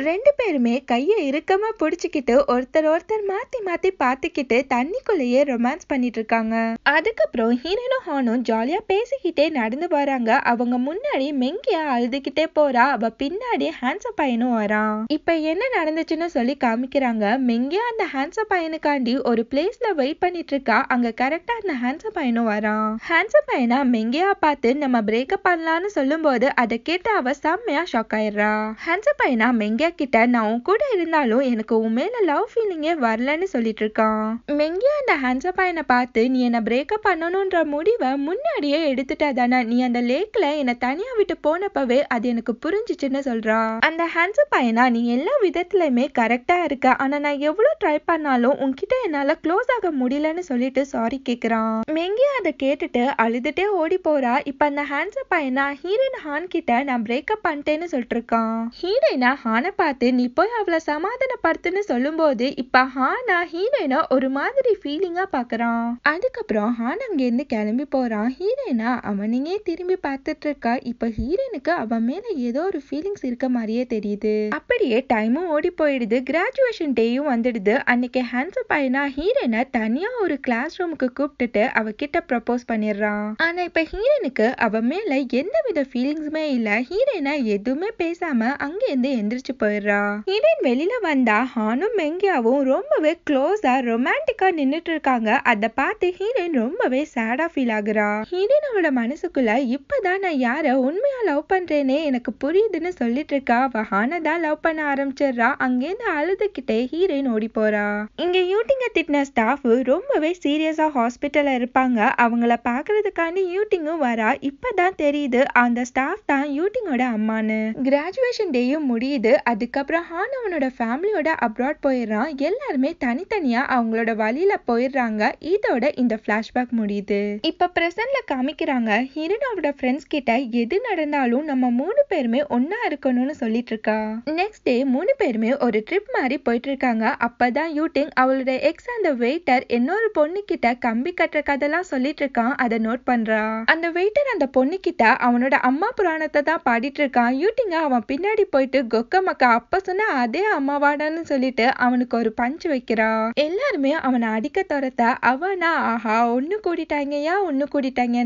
ரெண்டு பேருமே கைய இறுக்கமா பிடிச்சுக்கிட்டு ஒருத்தர் மாத்தி மாத்தி பாத்துக்கிட்டு தண்ணிக்குள்ளேயே ரொமான்ஸ் பண்ணிட்டு இருக்காங்க. அதுக்கப்புறம் ஹீரோனும் ஹானும் ஜாலியா பேசிக்கிட்டே நடந்து வராங்க. அவங்க முன்னாடி மெங்கியா அழுதுகிட்டே போறா. அவ பின்னாடி ஹேண்ட்ஸம் பையனும் வரான். இப்ப என்ன நடந்துச்சுன்னு சொல்லி காமிக்கிறாங்க. மெங்கியா அந்த ஹேண்ட்ஸம் பையனுக்காண்டி ஒரு பிளேஸ்ல வெயிட் பண்ணிட்டு இருக்கா. அங்க கரெக்டா அந்த ஹேண்ட்ஸம் பையனும் வரான். ஹேண்ட்ஸம் பையனா மெங்கியா பார்த்து நம்ம பிரேக்கப் பண்ணலாம்னு சொல்லும் போது அதை கேட்டு அவ செம்மையா ஷாக் ஆயிடுறா. ஹேண்ட்ஸம் பையனா மெங்கியா கிட்ட நான் உன் கூட இருந்தாலும் எனக்கு உன் மேல லவ் ஃபீலிங்கே வரலன்னு சொல்லிட்டு இருக்கான். மெங்கியா அந்த ஹேண்ட்ஸம் பையனை பார்த்து நீ என்ன பிரேக்கப் பண்ணணும்ன்ற முடிவை முன்னாடியே எடுத்துட்டா தானே, நீ அந்த லேக்ல என்ன தனியா விட்டு போனப்பவே அது எனக்கு புரிஞ்சிச்சுன்னு சொல்றா. அந்த ஹேண்ட்ஸம் பையனா நீ எல்லா விதத்துலயுமே கரெக்டா இருக்க, ஆனா நான் எவ்வளவு ட்ரை பண்ணாலும் உன்கிட்ட என்னால க்ளோஸ் ஆக முடியலன்னு சொல்லிட்டு சாரி கேக்குறான். மெங்கியா அதை கேட்டுட்டு அழுதுட்டே ஓடி போறா. இப்ப அந்த ஹேண்ட்ஸம் பையனா ஹீரோயின் ஹான் கிட்ட நான் பிரேக்கப் பண்ணிட்டேன்னு சொல்லிட்டு இருக்கான். ஹீரோயினா ஹானை பார்த்து நீ போய் அவளை சமாதானப்படுத்துன்னு சொல்லும் போது இப்ப ஹானா ஹீரோயினா ஒரு மாதிரி ஃபீலிங்கா பாக்குறான். அதுக்கப்புறம் ஹான் அங்க இருந்து கிளம்பி போறான். ஹீரோயினா அவனையே திரும்பி பார்த்துட்டு இருக்கா. இப்ப ஹீரோயினுக்கு அவன் மேல ஏதோ ஒரு ஃபீலிங்ஸ் இருக்க மாதிரியே தெரியுது. அப்படியே டைமும் ஓடி போயிடுது. கிராஜுவேஷன் டேயும் வந்துடுது. அன்னைக்கு ஹேண்ட்ஸம் பையனா ஹீரோயினை தனியா ஒரு கிளாஸ் ரூமுக்கு கூப்பிட்டுட்டு அவகிட்ட ப்ரப்போஸ் பண்ணிடுறான். ஆனா இப்ப ஹீரோயினுக்கு அவ மேல எந்த வித ஃபீலிங்ஸுமே இல்ல. ஹீரோயினா எதுவுமே பேசாம அங்க இருந்து எந்திரிச்சு போயிடுறா. ஹீரோயின் வெளியில வந்தா ஹானும் மெங்கியாவும் ரொம்பவே க்ளோஸா ரொமான்டிக்கா நின்னுட்டு இருக்காங்க. அதை பார்த்து ஹீரோயின் ரொம்பவே சேடா ஃபீல் ஆகுறா. ஹீரோயின் அவளோட மனசுக்குள்ள இப்பதான் நான் யார உண்மையா லவ் பண்றேனே எனக்கு புரியுதுன்னு சொல்லிட்டு இருக்கா. அவ ஹானை தான் லவ் பண்ண ஆரம்பிச்சிடுறா. அங்கேருந்து அழுதுகிட்டே ஹீரோயின் ஓடி போறா. இங்க யூட்டிங்க திட்டின ஸ்டாஃப் ரொம்பவே சீரியஸா ஹாஸ்பிட்டல்ல இருப்பாங்க. அவங்கள பாக்குறதுக்காண்டி யூட்டிங்கும் வரா. இப்பதான் தெரியுது அந்த ஸ்டாஃப் தான் யூட்டிங்கோட அம்மான்னு. கிராஜுவேஷன் டேயும் முடியுது. அதுக்கப்புறம் ஹான் அவனோட ஃபேமிலியோட அப்ராட் போயிடுறான். எல்லாருமே தனித்தனியா அவங்களோட வழியில போயிடுறாங்க. இதோட இந்த பிளாஷ்பேக் முடியுது. இப்ப பிரசன்ட்ல காமிக்கிறாங்க. ஹீரோயின் அவரோட ஃப்ரெண்ட்ஸ் கிட்ட எது நடந்தாலும் நம்ம 3 பேருமே ஒன்னா இருக்கணும்னு சொல்லிட்டு இருக்கா. நெக்ஸ்ட் டே 3 பேருமே ஒரு ட்ரிப் மாதிரி போயிட்டு இருக்காங்க. அப்பதான் யூட்டிங் அவளோட எக்ஸ் அந்த வெயிட்டர் இன்னொரு பொண்ணு கிட்ட கம்பி கட்டுற கதெல்லாம் சொல்லிட்டு இருக்கான். அதை நோட் பண்றா. அந்த வெயிட்டர் அந்த பொண்ணு கிட்ட அவனோட அம்மா புராணத்தை தான் பாடிட்டு இருக்கான். யூட்டிங்க அவன் பின்னாடி போயிட்டு கொக்க மக்கா அப்ப சொன்ன அதே அம்மாவாடான்னு சொல்லிட்டு அவனுக்கு ஒரு பஞ்ச் வைக்கிறா. எல்லாருமே அவனை அடிக்க துரத்த அவனா ஆஹா ஒண்ணு கூடிட்டாங்க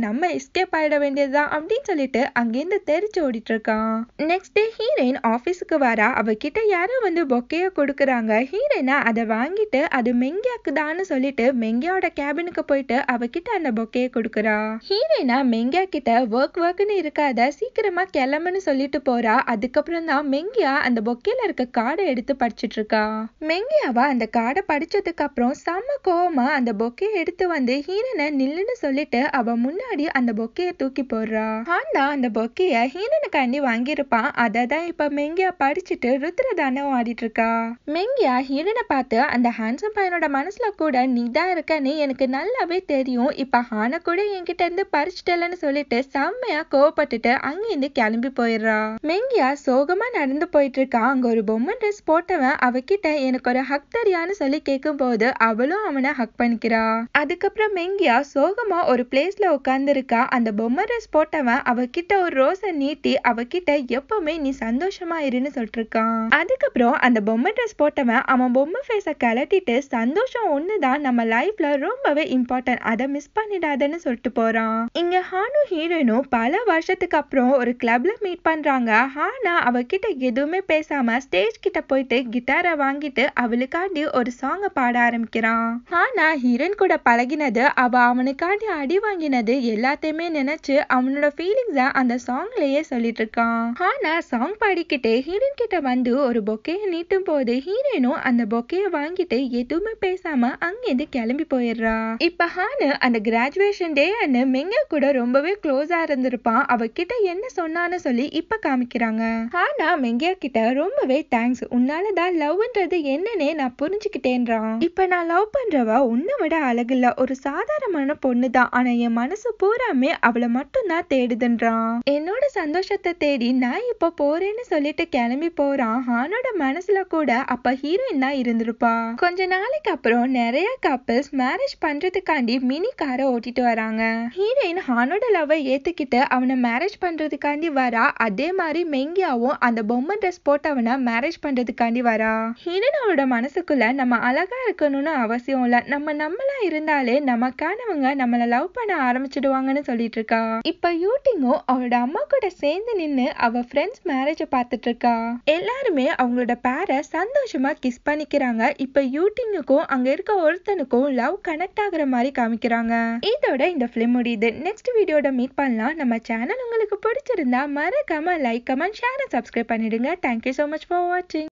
நம்ம எஸ்கேப் ஆயிட வேண்டியதுதான் அப்படின்னு சொல்லிட்டு அங்கிருந்து தெரிச்சு ஓடிட்டு இருக்கான். நெக்ஸ்ட் டே ஹீரோயின் ஆபீஸுக்கு வரா. அவகிட்ட யாரோ வந்து பொக்கைய கொடுக்குறாங்க. ஹீரோயினா அதை வாங்கிட்டு அது மெங்கியாக்கு தான்னு சொல்லிட்டு மெங்கியாவோட கேபினுக்கு போயிட்டு அவகிட்ட அந்த பொக்கைய கொடுக்குறா. ஹீரோயினா மெங்கியா கிட்ட ஒர்க்னு இருக்காத சீக்கிரமா கிளம்புன்னு சொல்லிட்டு போறா. அதுக்கப்புறம் தான் மெங்கியா அந்த பொக்கையில இருக்க கார்டை எடுத்து படிச்சுட்டு இருக்கா. மெங்கியாவா அந்த கார்டை படிச்சதுக்கு அப்புறம் செம்ம கோவமா அந்த பொக்கையை எடுத்து வந்து ஹீரோனை நில்லுன்னு சொல்லிட்டு அவ முன்னாடி அந்த பொக்கையை தூக்கி போடுறா. ஆண்டா அந்த பொக்கைய ஹீரோனுக்காண்டி வாங்கியிருப்பான். அதை தான் இப்ப மெங்கியா படிச்சுட்டு ருத்ரதானம் ஆடிட்டு இருக்கா. மெங்கியா ஹீரோனை பார்த்து அந்த ஹேண்ட்ஸம் பையனோட மனசுல கூட நீதான் இருக்கன்னு எனக்கு நல்லாவே தெரியும். இப்ப ஹானை கூட என்கிட்ட இருந்து பறிச்சுட்டலன்னு சொல்லிட்டு செம்மையா கோவப்பட்டுட்டு அங்கிருந்து கிளம்பி போயிடுறா. மெங்கியா சோகமா நடந்து போயிட்டு இருக்கா. அங்க ஒரு பொம்மை ட்ரெஸ் போட்டவன் அவகிட்ட எனக்கு ஒரு ஹக் தரியான்னு சொல்லி கேட்கும் போது அவளும் அவனை ஹக் பண்ணிக்கிறா. அதுக்கப்புறம் மெங்கியா சோகமா ஒரு பிளேஸ்ல உட்கார்ந்து இருக்கா. அந்த பொம்மை ட்ரெஸ் போட்டவன் அவகிட்ட ஒரு ரோஸை நீட்டி அவகிட்ட எப்பவுமே நீ சந்தோஷமா இருன்னு சொல்லிட்டு இருக்கான். அதுக்கப்புறம் அந்த பொம்மை ட்ரெஸ் போட்டவன் அவன் பொம்மை ஃபேஸை கலட்டிட்டு சந்தோஷம் ஒண்ணுதான் நம்ம லைஃப்ல ரொம்பவே இம்பார்ட்டன்ட், அதை மிஸ் பண்ணிடாதன்னு சொல்லிட்டு போறான். இங்க ஹானும் ஹீரோயினும் பல வருஷத்துக்கு அப்புறம் ஒரு கிளப்ல மீட் பண்றாங்க. ஹானா அவகிட்ட எதுவுமே பேசாம ஸ்டேஜ் கிட்ட போயிட்டு கிட்டாரை வாங்கிட்டு அவளுக்காண்டி ஒரு சாங்க பாட ஆரம்பிக்கிறான். ஹானா ஹீரோயின் கூட பழகினது அவ அவனுக்காண்டி அடி வாங்கினது எல்லாத்தையுமே நினைச்சு அவனோட ஃபீலிங்ஸ அந்த சாங்லயே சொல்லிட்டு இருக்கான். ஹானா ஹானா சாங் பாடிக்கிட்டே ஹீரோயின் கிட்ட வந்து ஒரு பொக்கையை நீட்டும் போது ஹீரோயினும் அந்த பொக்கையை வாங்கிட்டு எதுவுமே பேசாம அங்கிருந்து கிளம்பி போயிடுறா. இப்ப ஹானு அந்த கிராஜுவேஷன் டே அன்னு மெங்க கூட ரொம்பவே க்ளோஸா இருந்திருப்பான். அவகிட்ட என்ன சொன்னான்னு சொல்லி இப்ப காமிக்கிறாங்க. ஹானா மெங்கியா கிட்ட ரொம்பவே தேங்க்ஸ், உன்னாலதான் லவ்ன்றது என்னன்னே நான் புரிஞ்சுக்கிட்டேன்றான். இப்ப நான் லவ் பண்றவ உன்னை விட அழகில்ல, ஒரு சாதாரணமான பொண்ணுதான், ஆனா என் மனசு பூராமே அவளை மட்டும் தான் தேடுதுன்றான். என்னோட சந்தோஷத்தை தேடி நான் இப்ப போறேன்னு சொல்லிட்டு கிளம்பி போறான். ஹானோட மனசுல கூட அப்ப ஹீரோயின் தான் இருந்திருப்பா. கொஞ்ச நாளைக்கு அப்புறம் நிறைய கப்பிள்ஸ் மேரேஜ் பண்றதுக்காண்டி மினி காரை ஓட்டிட்டு வராங்க. ஹீரோயின் ஹானோட லவ்வை ஏத்துக்கிட்டு அவனை மேரேஜ் பண்றதுக்காண்டி வரா. அதே மாதிரி மெங்கியாவும் அந்த பொம்மை ட்ரெஸ் போட்டவனை மேரேஜ் பண்றதுக்காண்டி வரா. ஹீரோனோட மனசுக்குள்ள நம்ம அழகா இருக்கணும்னு அவசியம் இல்ல, நம்மளா இருந்தாலே நமக்கானவங்க நம்மள லவ் பண்ண ஆரம்பிச்சிடுவாங்கன்னு சொல்லிட்டு இருக்கா. இப்ப யூட்டிங்கும் அவளோட அம்மா கூட சேர்ந்து நின்னு அவ ஃப்ரெண்ட்ஸ் மேரேஜ பார்த்துட்டு இருக்கா. எல்லாருமே அவங்களோட பேரை சந்தோஷமா கிஸ் பண்ணிக்கிறாங்க. இப்ப யூட்டிங்குக்கும் அங்க இருக்க ஒருத்தனுக்கும் லவ் கனெக்ட் ஆகுற மாதிரி காமிக்கிறாங்க. இதோட இந்த பிலிம் முடியுது. நெக்ஸ்ட் வீடியோட மீட் பண்ணலாம். நம்ம சேனல் உங்களுக்கு பிடிச்சிருந்தா மறக்காம லைக், கமெண்ட், ஷேர், சப்ஸ்கிரைப் பண்ணிடுங்க. Thank you so much for watching.